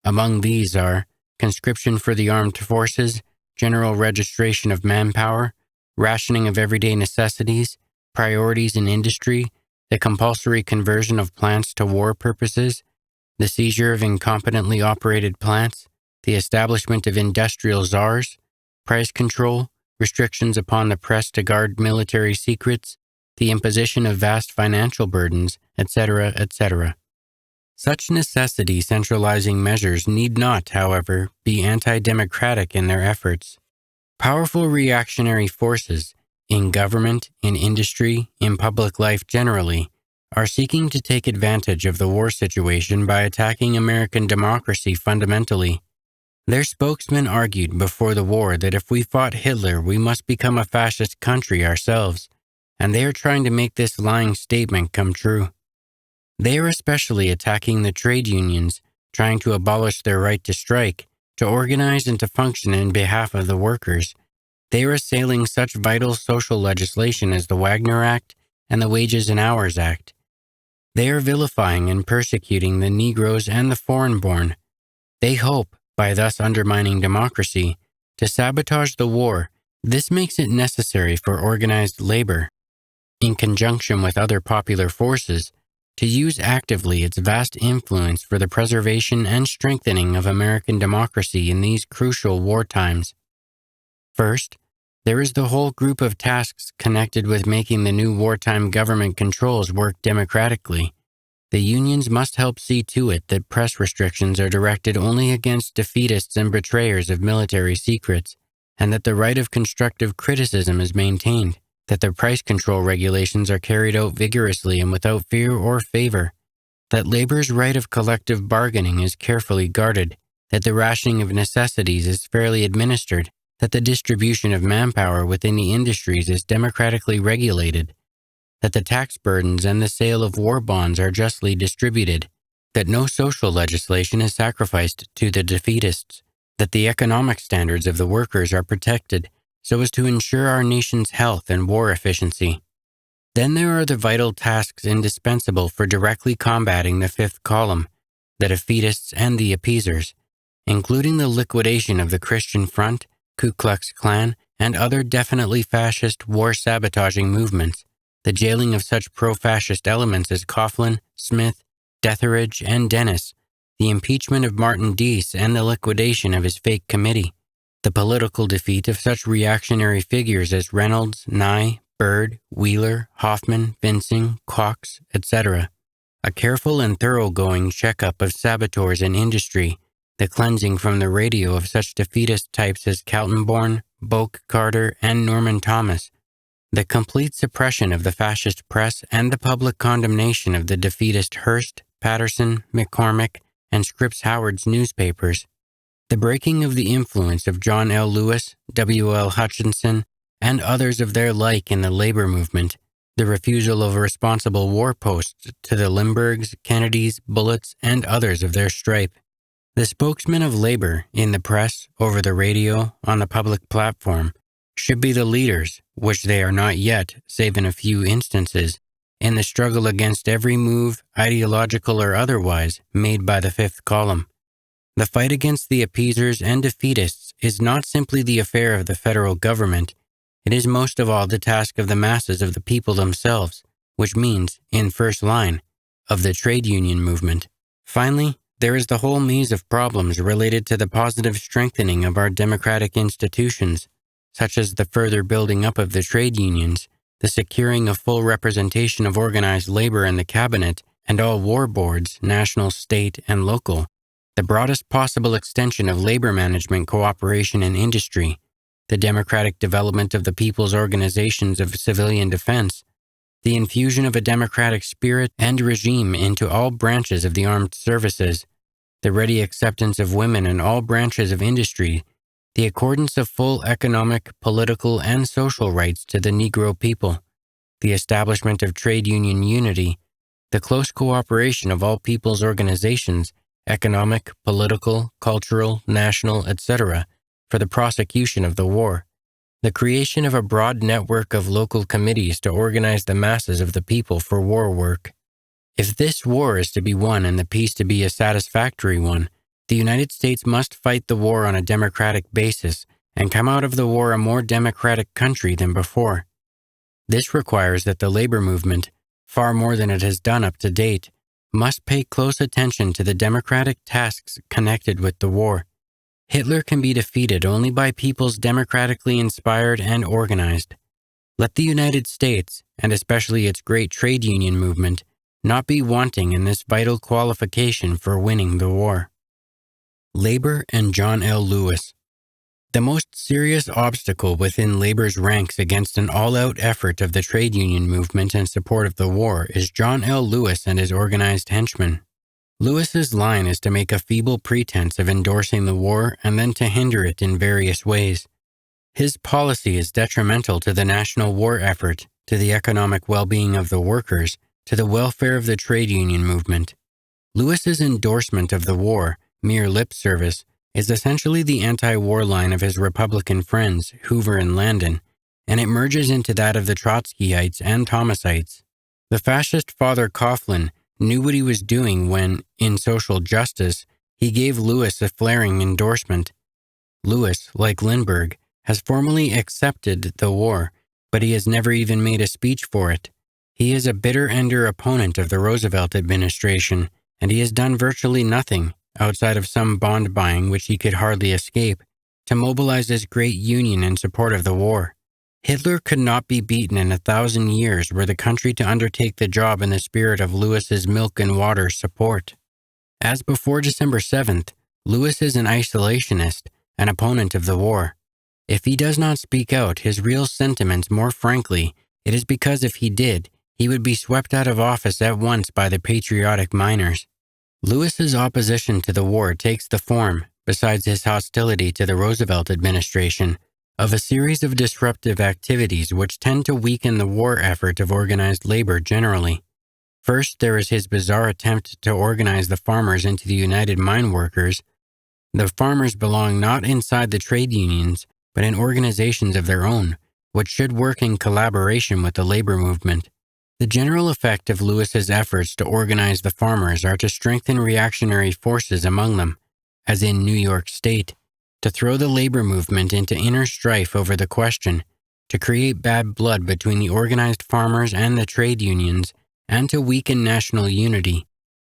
S1: Among these are conscription for the armed forces, general registration of manpower, rationing of everyday necessities, priorities in industry, the compulsory conversion of plants to war purposes, the seizure of incompetently operated plants, the establishment of industrial czars, price control, restrictions upon the press to guard military secrets, the imposition of vast financial burdens, etc., etc. Such necessity-centralizing measures need not, however, be anti-democratic in their efforts. Powerful reactionary forces, in government, in industry, in public life generally, are seeking to take advantage of the war situation by attacking American democracy fundamentally. Their spokesman argued before the war that if we fought Hitler, we must become a fascist country ourselves, and they are trying to make this lying statement come true. They are especially attacking the trade unions, trying to abolish their right to strike, to organize and to function in behalf of the workers. They are assailing such vital social legislation as the Wagner Act and the Wages and Hours Act. They are vilifying and persecuting the Negroes and the foreign-born. They hope, by thus undermining democracy, to sabotage the war. This makes it necessary for organized labor, in conjunction with other popular forces, to use actively its vast influence for the preservation and strengthening of American democracy in these crucial war times. First, there is the whole group of tasks connected with making the new wartime government controls work democratically. The unions must help see to it that press restrictions are directed only against defeatists and betrayers of military secrets, and that the right of constructive criticism is maintained, that the price control regulations are carried out vigorously and without fear or favor, that labor's right of collective bargaining is carefully guarded, that the rationing of necessities is fairly administered, that the distribution of manpower within the industries is democratically regulated, that the tax burdens and the sale of war bonds are justly distributed, that no social legislation is sacrificed to the defeatists, that the economic standards of the workers are protected so as to ensure our nation's health and war efficiency. Then there are the vital tasks indispensable for directly combating the fifth column, the defeatists and the appeasers, including the liquidation of the Christian Front, Ku Klux Klan, and other definitely fascist war-sabotaging movements, the jailing of such pro-fascist elements as Coughlin, Smith, Detheridge, and Dennis, the impeachment of Martin Deese, and the liquidation of his fake committee. The political defeat of such reactionary figures as Reynolds, Nye, Byrd, Wheeler, Hoffman, Vincing, Cox, etc. A careful and thoroughgoing checkup of saboteurs in industry, the cleansing from the radio of such defeatist types as Kaltenborn, Boak Carter, and Norman Thomas, the complete suppression of the fascist press and the public condemnation of the defeatist Hearst, Patterson, McCormick, and Scripps Howard's newspapers, the breaking of the influence of John L. Lewis, W. L. Hutchinson, and others of their like in the labor movement, the refusal of responsible war posts to the Lindberghs, Kennedys, Bullets, and others of their stripe. The spokesmen of labor, in the press, over the radio, on the public platform, should be the leaders, which they are not yet, save in a few instances, in the struggle against every move, ideological or otherwise, made by the fifth column. The fight against the appeasers and defeatists is not simply the affair of the federal government. It is most of all the task of the masses of the people themselves, which means, in first line, of the trade union movement. Finally, there is the whole maze of problems related to the positive strengthening of our democratic institutions, such as the further building up of the trade unions, the securing of full representation of organized labor in the cabinet and all war boards, national, state, and local, the broadest possible extension of labor management cooperation in industry, the democratic development of the people's organizations of civilian defense, the infusion of a democratic spirit and regime into all branches of the armed services, the ready acceptance of women in all branches of industry, the accordance of full economic, political, and social rights to the Negro people, the establishment of trade union unity, the close cooperation of all people's organizations, economic, political, cultural, national, etc., for the prosecution of the war, the creation of a broad network of local committees to organize the masses of the people for war work. If this war is to be won and the peace to be a satisfactory one, the United States must fight the war on a democratic basis and come out of the war a more democratic country than before. This requires that the labor movement, far more than it has done up to date, must pay close attention to the democratic tasks connected with the war. Hitler can be defeated only by peoples democratically inspired and organized. Let the United States, and especially its great trade union movement, not be wanting in this vital qualification for winning the war. Labor and John L. Lewis. The most serious obstacle within labor's ranks against an all-out effort of the trade union movement in support of the war is John L. Lewis and his organized henchmen. Lewis's line is to make a feeble pretense of endorsing the war and then to hinder it in various ways. His policy is detrimental to the national war effort, to the economic well-being of the workers, to the welfare of the trade union movement. Lewis's endorsement of the war, mere lip service, is essentially the anti-war line of his Republican friends, Hoover and Landon, and it merges into that of the Trotskyites and Thomasites. The fascist Father Coughlin knew what he was doing when, in social justice, he gave Lewis a flaring endorsement. Lewis, like Lindbergh, has formally accepted the war, but he has never even made a speech for it. He is a bitter-ender opponent of the Roosevelt administration, and he has done virtually nothing, outside of some bond buying which he could hardly escape, to mobilize his great union in support of the war. Hitler could not be beaten in 1,000 years were the country to undertake the job in the spirit of Lewis's milk and water support. As before December 7th, Lewis is an isolationist, an opponent of the war. If he does not speak out his real sentiments more frankly, it is because if he did, he would be swept out of office at once by the patriotic miners. Lewis's opposition to the war takes the form, besides his hostility to the Roosevelt administration, of a series of disruptive activities which tend to weaken the war effort of organized labor generally. First, there is his bizarre attempt to organize the farmers into the United Mine Workers. The farmers belong not inside the trade unions, but in organizations of their own, which should work in collaboration with the labor movement. The general effect of Lewis's efforts to organize the farmers are to strengthen reactionary forces among them, as in New York State, to throw the labor movement into inner strife over the question, to create bad blood between the organized farmers and the trade unions, and to weaken national unity.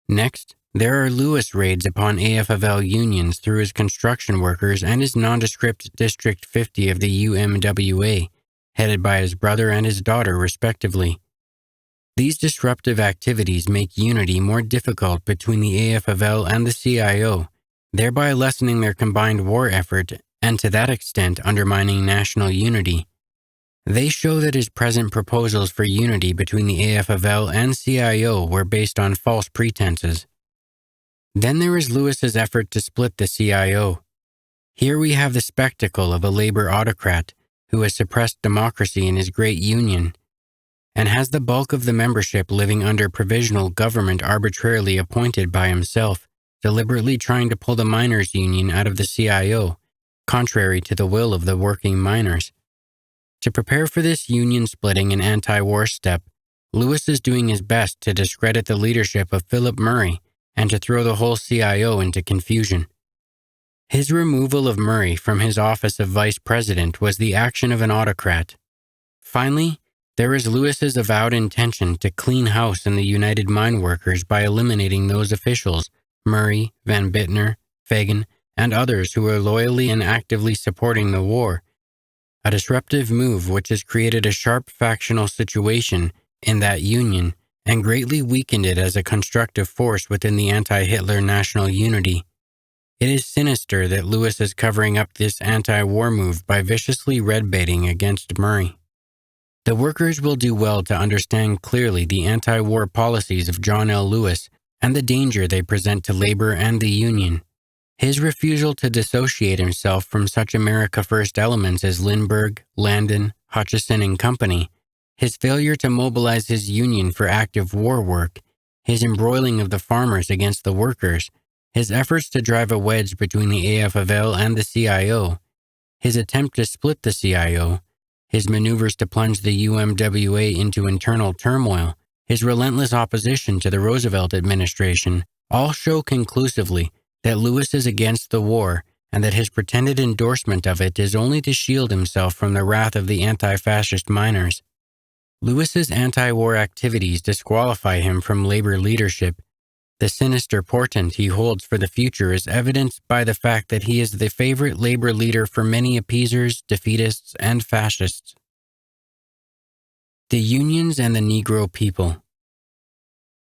S1: Next, There are Lewis raids upon AFL unions through his construction workers and his nondescript District 50 of the UMWA, headed by his brother and his daughter respectively. These disruptive activities make unity more difficult between the AFL and the CIO, thereby lessening their combined war effort and to that extent undermining national unity. They show that his present proposals for unity between the AFL and CIO were based on false pretenses. Then there is Lewis's effort to split the CIO. Here we have the spectacle of a labor autocrat who has suppressed democracy in his great union and has the bulk of the membership living under provisional government arbitrarily appointed by himself, deliberately trying to pull the miners' union out of the CIO, contrary to the will of the working miners. To prepare for this union splitting and anti-war step, Lewis is doing his best to discredit the leadership of Philip Murray and to throw the whole CIO into confusion. His removal of Murray from his office of vice president was the action of an autocrat. Finally, there is Lewis's avowed intention to clean house in the United Mine Workers by eliminating those officials, Murray, Van Bittner, Fagan, and others who are loyally and actively supporting the war, a disruptive move which has created a sharp factional situation in that union and greatly weakened it as a constructive force within the anti-Hitler national unity. It is sinister that Lewis is covering up this anti-war move by viciously red-baiting against Murray. The workers will do well to understand clearly the anti-war policies of John L. Lewis and the danger they present to labor and the union. His refusal to dissociate himself from such America First elements as Lindbergh, Landon, Hutchison and Company, his failure to mobilize his union for active war work, his embroiling of the farmers against the workers, his efforts to drive a wedge between the AFL and the CIO, his attempt to split the CIO, his maneuvers to plunge the UMWA into internal turmoil, his relentless opposition to the Roosevelt administration, all show conclusively that Lewis is against the war and that his pretended endorsement of it is only to shield himself from the wrath of the anti-fascist miners. Lewis's anti-war activities disqualify him from labor leadership. The sinister portent he holds for the future is evidenced by the fact that he is the favorite labor leader for many appeasers, defeatists, and fascists. The unions and the Negro people.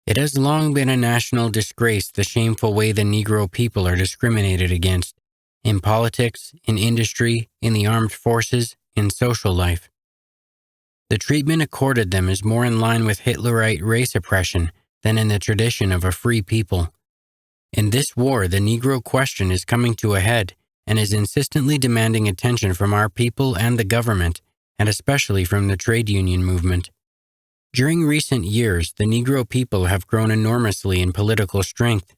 S1: It has long been a national disgrace the shameful way the Negro people are discriminated against, in politics, in industry, in the armed forces, in social life. The treatment accorded them is more in line with Hitlerite race oppression than in the tradition of a free people. In this war, the Negro question is coming to a head and is insistently demanding attention from our people and the government, and especially from the trade union movement. During recent years, the Negro people have grown enormously in political strength.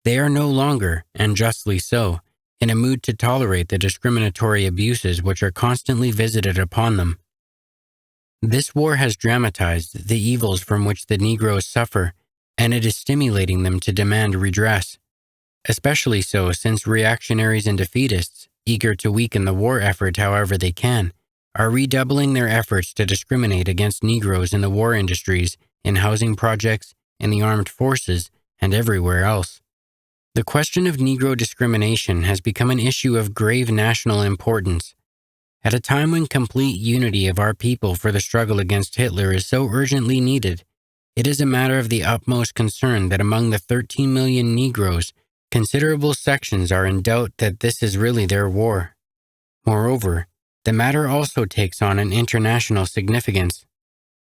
S1: They are no longer, and justly so, in a mood to tolerate the discriminatory abuses which are constantly visited upon them. This war has dramatized the evils from which the Negroes suffer, and it is stimulating them to demand redress, especially so since reactionaries and defeatists, eager to weaken the war effort however they can, are redoubling their efforts to discriminate against Negroes in the war industries, in housing projects, in the armed forces, and everywhere else. The question of Negro discrimination has become an issue of grave national importance. At a time when complete unity of our people for the struggle against Hitler is so urgently needed, it is a matter of the utmost concern that among the 13 million Negroes, considerable sections are in doubt that this is really their war. Moreover, the matter also takes on an international significance.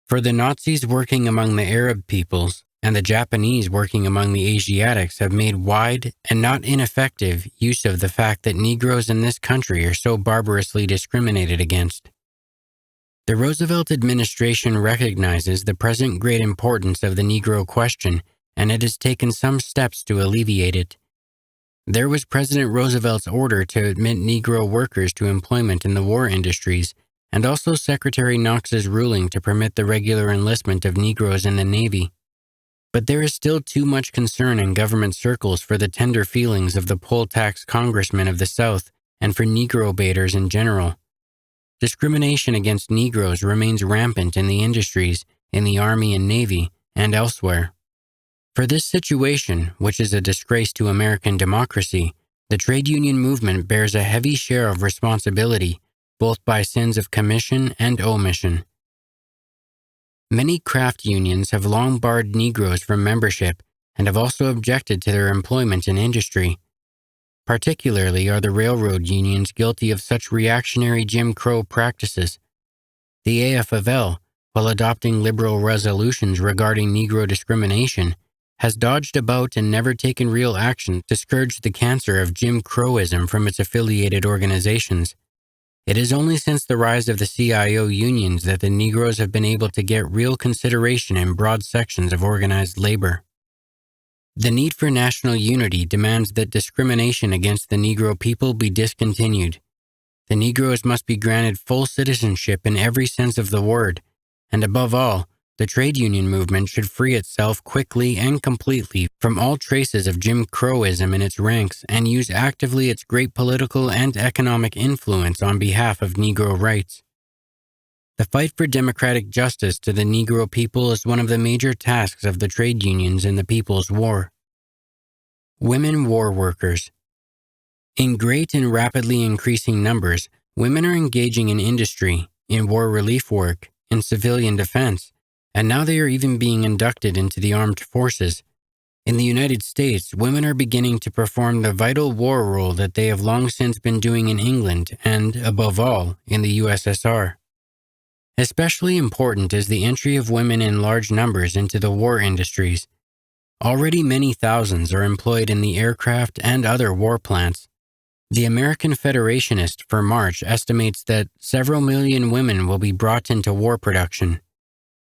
S1: For the Nazis working among the Arab peoples and the Japanese working among the Asiatics have made wide and not ineffective use of the fact that Negroes in this country are so barbarously discriminated against. The Roosevelt administration recognizes the present great importance of the Negro question, and it has taken some steps to alleviate it. There was President Roosevelt's order to admit Negro workers to employment in the war industries, and also Secretary Knox's ruling to permit the regular enlistment of Negroes in the Navy. But there is still too much concern in government circles for the tender feelings of the poll tax congressmen of the South and for Negro baiters in general. Discrimination against Negroes remains rampant in the industries, in the Army and Navy, and elsewhere. For this situation, which is a disgrace to American democracy, the trade union movement bears a heavy share of responsibility, both by sins of commission and omission. Many craft unions have long barred Negroes from membership and have also objected to their employment in industry. Particularly are the railroad unions guilty of such reactionary Jim Crow practices. The AFL, while adopting liberal resolutions regarding Negro discrimination, has dodged about and never taken real action to scourge the cancer of Jim Crowism from its affiliated organizations. It is only since the rise of the CIO unions that the Negroes have been able to get real consideration in broad sections of organized labor. The need for national unity demands that discrimination against the Negro people be discontinued. The Negroes must be granted full citizenship in every sense of the word, and above all, the trade union movement should free itself quickly and completely from all traces of Jim Crowism in its ranks and use actively its great political and economic influence on behalf of Negro rights. The fight for democratic justice to the Negro people is one of the major tasks of the trade unions in the People's War. Women war workers. In great and rapidly increasing numbers, women are engaging in industry, in war relief work, in civilian defense, and now they are even being inducted into the armed forces. In the United States, women are beginning to perform the vital war role that they have long since been doing in England and, above all, in the USSR. Especially important is the entry of women in large numbers into the war industries. Already many thousands are employed in the aircraft and other war plants. The American Federationist for March estimates that several million women will be brought into war production.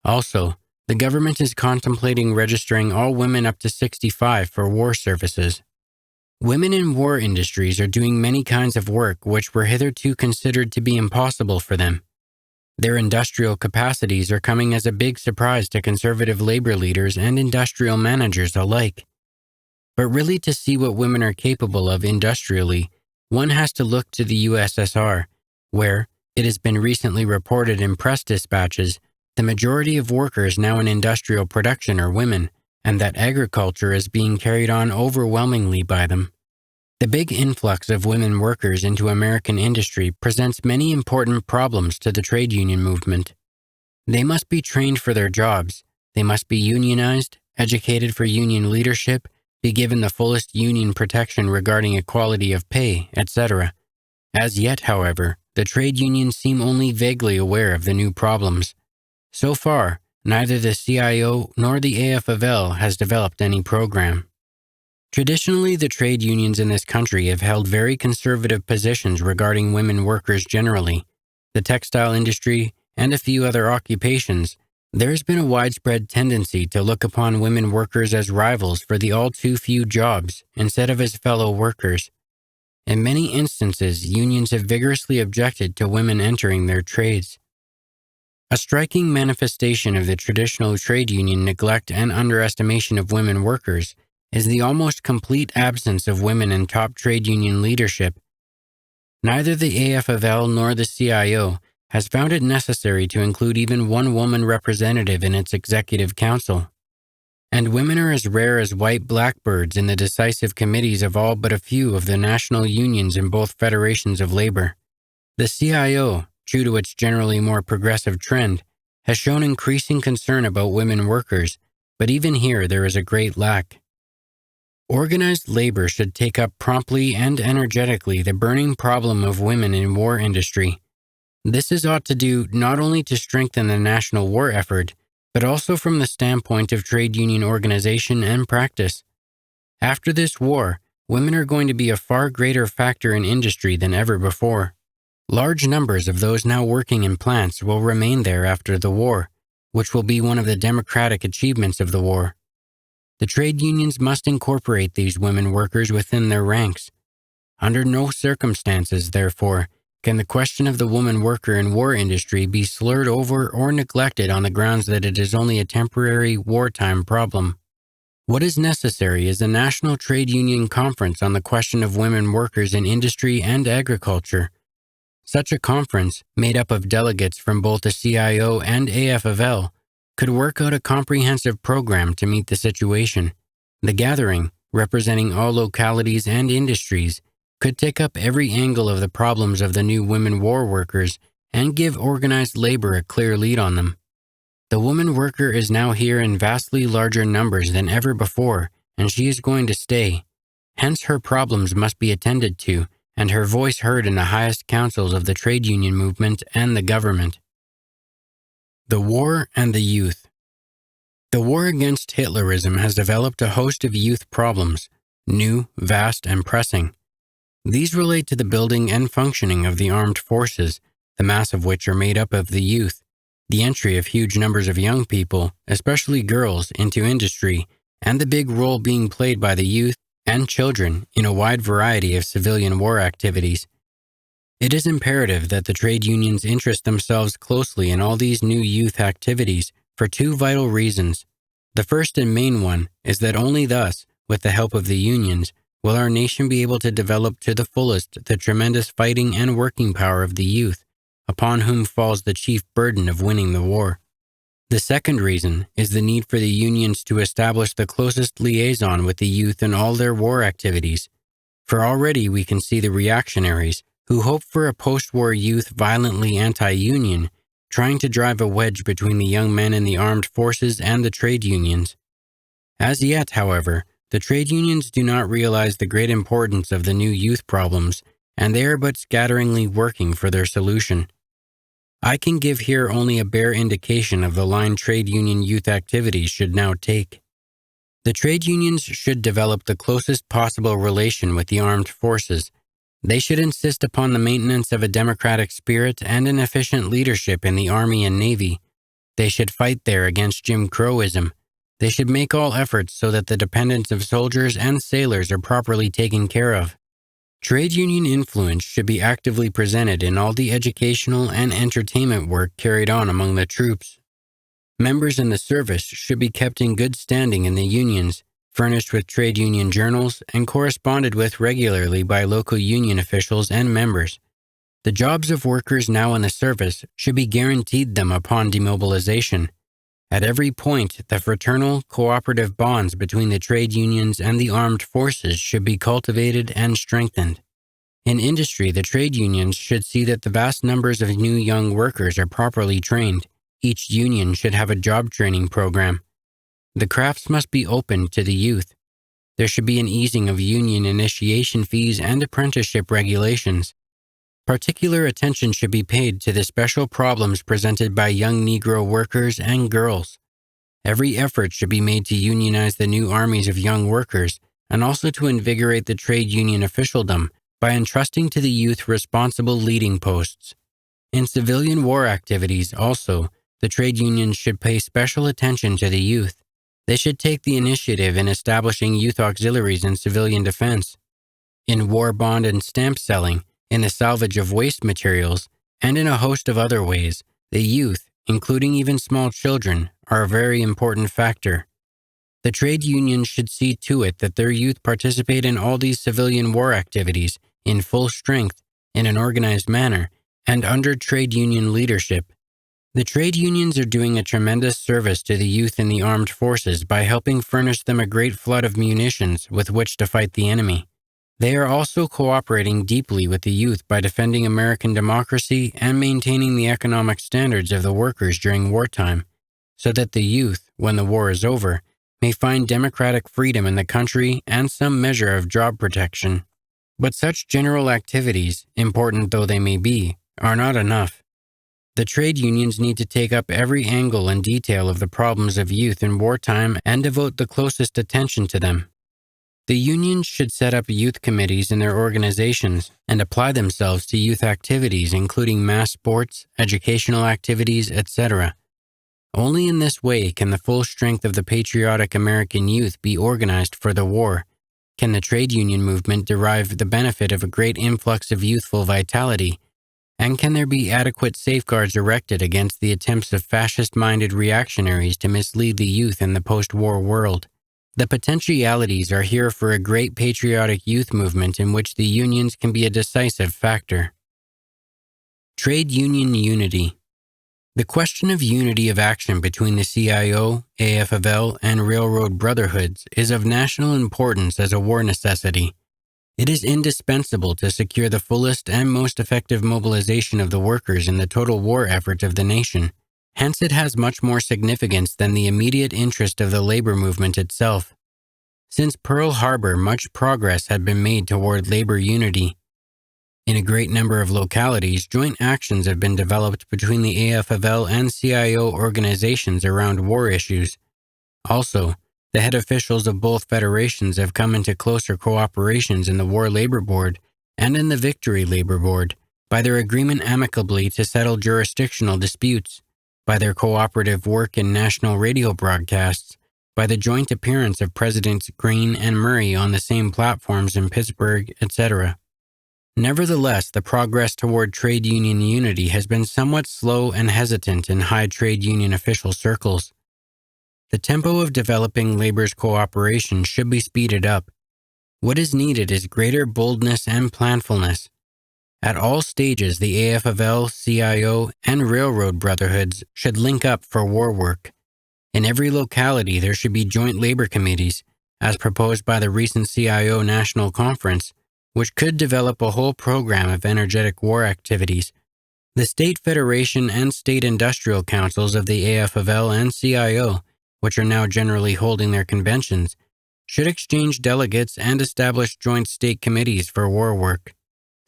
S1: Also, the government is contemplating registering all women up to 65 for war services. Women in war industries are doing many kinds of work which were hitherto considered to be impossible for them. Their industrial capacities are coming as a big surprise to conservative labor leaders and industrial managers alike. But really, to see what women are capable of industrially, one has to look to the USSR, where, it has been recently reported in press dispatches, the majority of workers now in industrial production are women, and that agriculture is being carried on overwhelmingly by them. The big influx of women workers into American industry presents many important problems to the trade union movement. They must be trained for their jobs, they must be unionized, educated for union leadership, be given the fullest union protection regarding equality of pay, etc. As yet, however, the trade unions seem only vaguely aware of the new problems. So far, neither the CIO nor the AFL has developed any program. Traditionally, the trade unions in this country have held very conservative positions regarding women workers generally. The textile industry and a few other occupations, there has been a widespread tendency to look upon women workers as rivals for the all too few jobs instead of as fellow workers. In many instances, unions have vigorously objected to women entering their trades. A striking manifestation of the traditional trade union neglect and underestimation of women workers is the almost complete absence of women in top trade union leadership. Neither the AFL nor the CIO has found it necessary to include even one woman representative in its executive council. And women are as rare as white blackbirds in the decisive committees of all but a few of the national unions in both federations of labor. The CIO, true to its generally more progressive trend, has shown increasing concern about women workers, but even here there is a great lack. Organized labor should take up promptly and energetically the burning problem of women in war industry. This is ought to do not only to strengthen the national war effort, but also from the standpoint of trade union organization and practice. After this war, women are going to be a far greater factor in industry than ever before. Large numbers of those now working in plants will remain there after the war, which will be one of the democratic achievements of the war. The trade unions must incorporate these women workers within their ranks. Under no circumstances, therefore, can the question of the woman worker in war industry be slurred over or neglected on the grounds that it is only a temporary wartime problem. What is necessary is a national trade union conference on the question of women workers in industry and agriculture. Such a conference, made up of delegates from both the CIO and AFL, could work out a comprehensive program to meet the situation. The gathering, representing all localities and industries, could take up every angle of the problems of the new women war workers and give organized labor a clear lead on them. The woman worker is now here in vastly larger numbers than ever before, and she is going to stay. Hence her problems must be attended to, and her voice heard in the highest councils of the trade union movement and the government. The war and the youth. The war against Hitlerism has developed a host of youth problems, new, vast, and pressing. These relate to the building and functioning of the armed forces, the mass of which are made up of the youth, the entry of huge numbers of young people, especially girls, into industry, and the big role being played by the youth and children in a wide variety of civilian war activities. It is imperative that the trade unions interest themselves closely in all these new youth activities for two vital reasons. The first and main one is that only thus, with the help of the unions, will our nation be able to develop to the fullest the tremendous fighting and working power of the youth, upon whom falls the chief burden of winning the war. The second reason is the need for the unions to establish the closest liaison with the youth in all their war activities. For already we can see the reactionaries, who hope for a post-war youth violently anti-union, trying to drive a wedge between the young men in the armed forces and the trade unions. As yet, however, the trade unions do not realize the great importance of the new youth problems, and they are but scatteringly working for their solution. I can give here only a bare indication of the line trade union youth activities should now take. The trade unions should develop the closest possible relation with the armed forces. They should insist upon the maintenance of a democratic spirit and an efficient leadership in the Army and Navy. They should fight there against Jim Crowism. They should make all efforts so that the dependents of soldiers and sailors are properly taken care of. Trade union influence should be actively presented in all the educational and entertainment work carried on among the troops. Members in the service should be kept in good standing in the unions, furnished with trade union journals, and corresponded with regularly by local union officials and members. The jobs of workers now in the service should be guaranteed them upon demobilization. At every point, the fraternal, cooperative bonds between the trade unions and the armed forces should be cultivated and strengthened. In industry, the trade unions should see that the vast numbers of new young workers are properly trained. Each union should have a job training program. The crafts must be opened to the youth. There should be an easing of union initiation fees and apprenticeship regulations. Particular attention should be paid to the special problems presented by young Negro workers and girls. Every effort should be made to unionize the new armies of young workers and also to invigorate the trade union officialdom by entrusting to the youth responsible leading posts. In civilian war activities also, the trade unions should pay special attention to the youth. They should take the initiative in establishing youth auxiliaries in civilian defense. In war bond and stamp selling, in the salvage of waste materials, and in a host of other ways, the youth, including even small children, are a very important factor. The trade unions should see to it that their youth participate in all these civilian war activities in full strength, in an organized manner, and under trade union leadership. The trade unions are doing a tremendous service to the youth in the armed forces by helping furnish them a great flood of munitions with which to fight the enemy. They are also cooperating deeply with the youth by defending American democracy and maintaining the economic standards of the workers during wartime, so that the youth, when the war is over, may find democratic freedom in the country and some measure of job protection. But such general activities, important though they may be, are not enough. The trade unions need to take up every angle and detail of the problems of youth in wartime and devote the closest attention to them. The unions should set up youth committees in their organizations and apply themselves to youth activities including mass sports, educational activities, etc. Only in this way can the full strength of the patriotic American youth be organized for the war. Can the trade union movement derive the benefit of a great influx of youthful vitality? And can there be adequate safeguards erected against the attempts of fascist-minded reactionaries to mislead the youth in the post-war world? The potentialities are here for a great patriotic youth movement in which the unions can be a decisive factor. Trade union unity. The question of unity of action between the CIO, AFL, and railroad brotherhoods is of national importance as a war necessity. It is indispensable to secure the fullest and most effective mobilization of the workers in the total war effort of the nation. Hence, it has much more significance than the immediate interest of the labor movement itself. Since Pearl Harbor, much progress had been made toward labor unity. In a great number of localities, joint actions have been developed between the AFL and CIO organizations around war issues. Also, the head officials of both federations have come into closer cooperations in the War Labor Board and in the Victory Labor Board by their agreement amicably to settle jurisdictional disputes, by their cooperative work in national radio broadcasts, by the joint appearance of Presidents Greene and Murray on the same platforms in Pittsburgh, etc. Nevertheless, the progress toward trade union unity has been somewhat slow and hesitant in high trade union official circles. The tempo of developing labor's cooperation should be speeded up. What is needed is greater boldness and planfulness. At all stages, the AFL, CIO, and railroad brotherhoods should link up for war work. In every locality, there should be joint labor committees, as proposed by the recent CIO National Conference, which could develop a whole program of energetic war activities. The state federation and state industrial councils of the AFL and CIO, which are now generally holding their conventions, should exchange delegates and establish joint state committees for war work.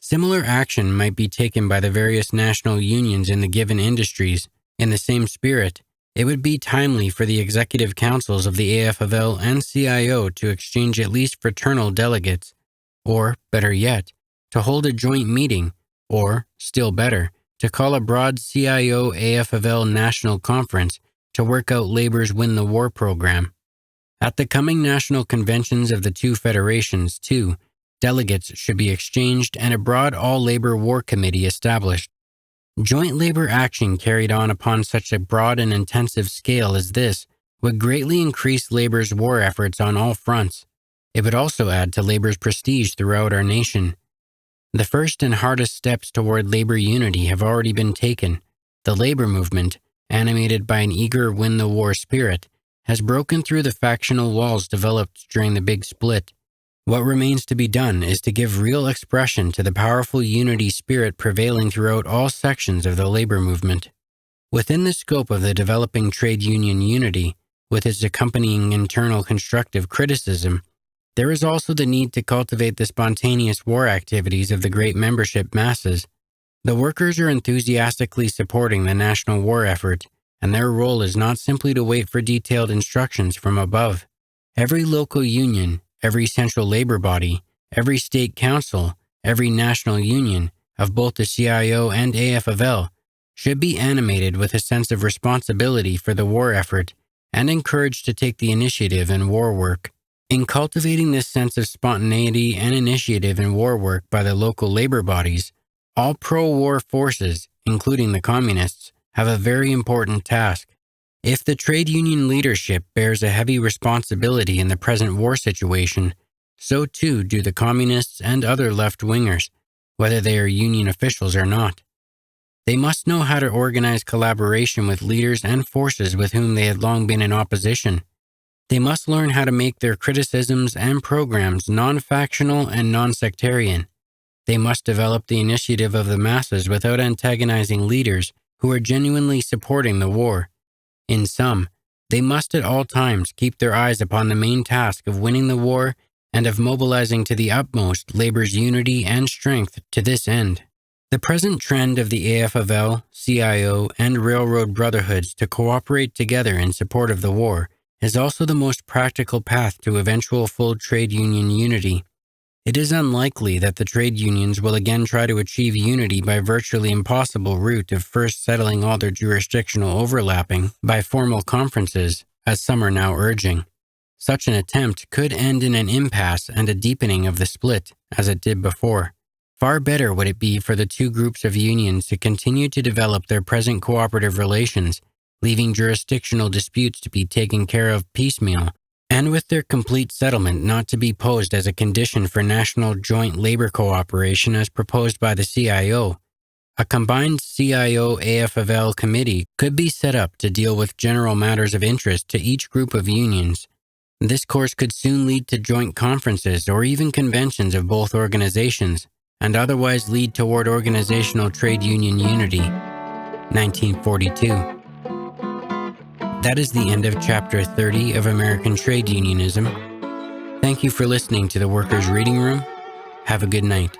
S1: Similar action might be taken by the various national unions in the given industries. In the same spirit, it would be timely for the executive councils of the AFL and CIO to exchange at least fraternal delegates, or, better yet, to hold a joint meeting, or, still better, to call a broad CIO-AFL national conference to work out labor's Win the War program. At the coming national conventions of the two federations, too, delegates should be exchanged and a broad all-labor war committee established. Joint labor action carried on upon such a broad and intensive scale as this would greatly increase labor's war efforts on all fronts. It would also add to labor's prestige throughout our nation. The first and hardest steps toward labor unity have already been taken. The labor movement, animated by an eager win-the-war spirit, has broken through the factional walls developed during the Big Split. What remains to be done is to give real expression to the powerful unity spirit prevailing throughout all sections of the labor movement. Within the scope of the developing trade union unity, with its accompanying internal constructive criticism, there is also the need to cultivate the spontaneous war activities of the great membership masses. The workers are enthusiastically supporting the national war effort, and their role is not simply to wait for detailed instructions from above. Every local union, every central labor body, every state council, every national union of both the CIO and AFL should be animated with a sense of responsibility for the war effort and encouraged to take the initiative in war work. In cultivating this sense of spontaneity and initiative in war work by the local labor bodies, all pro-war forces, including the communists, have a very important task. If the trade union leadership bears a heavy responsibility in the present war situation, so too do the communists and other left-wingers, whether they are union officials or not. They must know how to organize collaboration with leaders and forces with whom they had long been in opposition. They must learn how to make their criticisms and programs non-factional and non-sectarian. They must develop the initiative of the masses without antagonizing leaders who are genuinely supporting the war. In sum, they must at all times keep their eyes upon the main task of winning the war and of mobilizing to the utmost labor's unity and strength to this end. The present trend of the AFL, CIO, and railroad brotherhoods to cooperate together in support of the war is also the most practical path to eventual full trade union unity. It is unlikely that the trade unions will again try to achieve unity by virtually impossible route of first settling all their jurisdictional overlapping by formal conferences, as some are now urging. Such an attempt could end in an impasse and a deepening of the split, as it did before. Far better would it be for the two groups of unions to continue to develop their present cooperative relations, leaving jurisdictional disputes to be taken care of piecemeal, and with their complete settlement not to be posed as a condition for national joint labor cooperation as proposed by the CIO. A combined CIO-AFL committee could be set up to deal with general matters of interest to each group of unions. This course could soon lead to joint conferences or even conventions of both organizations, and otherwise lead toward organizational trade union unity. 1942. That is the end of Chapter 30 of American Trade Unionism. Thank you for listening to the Workers' Reading Room. Have a good night.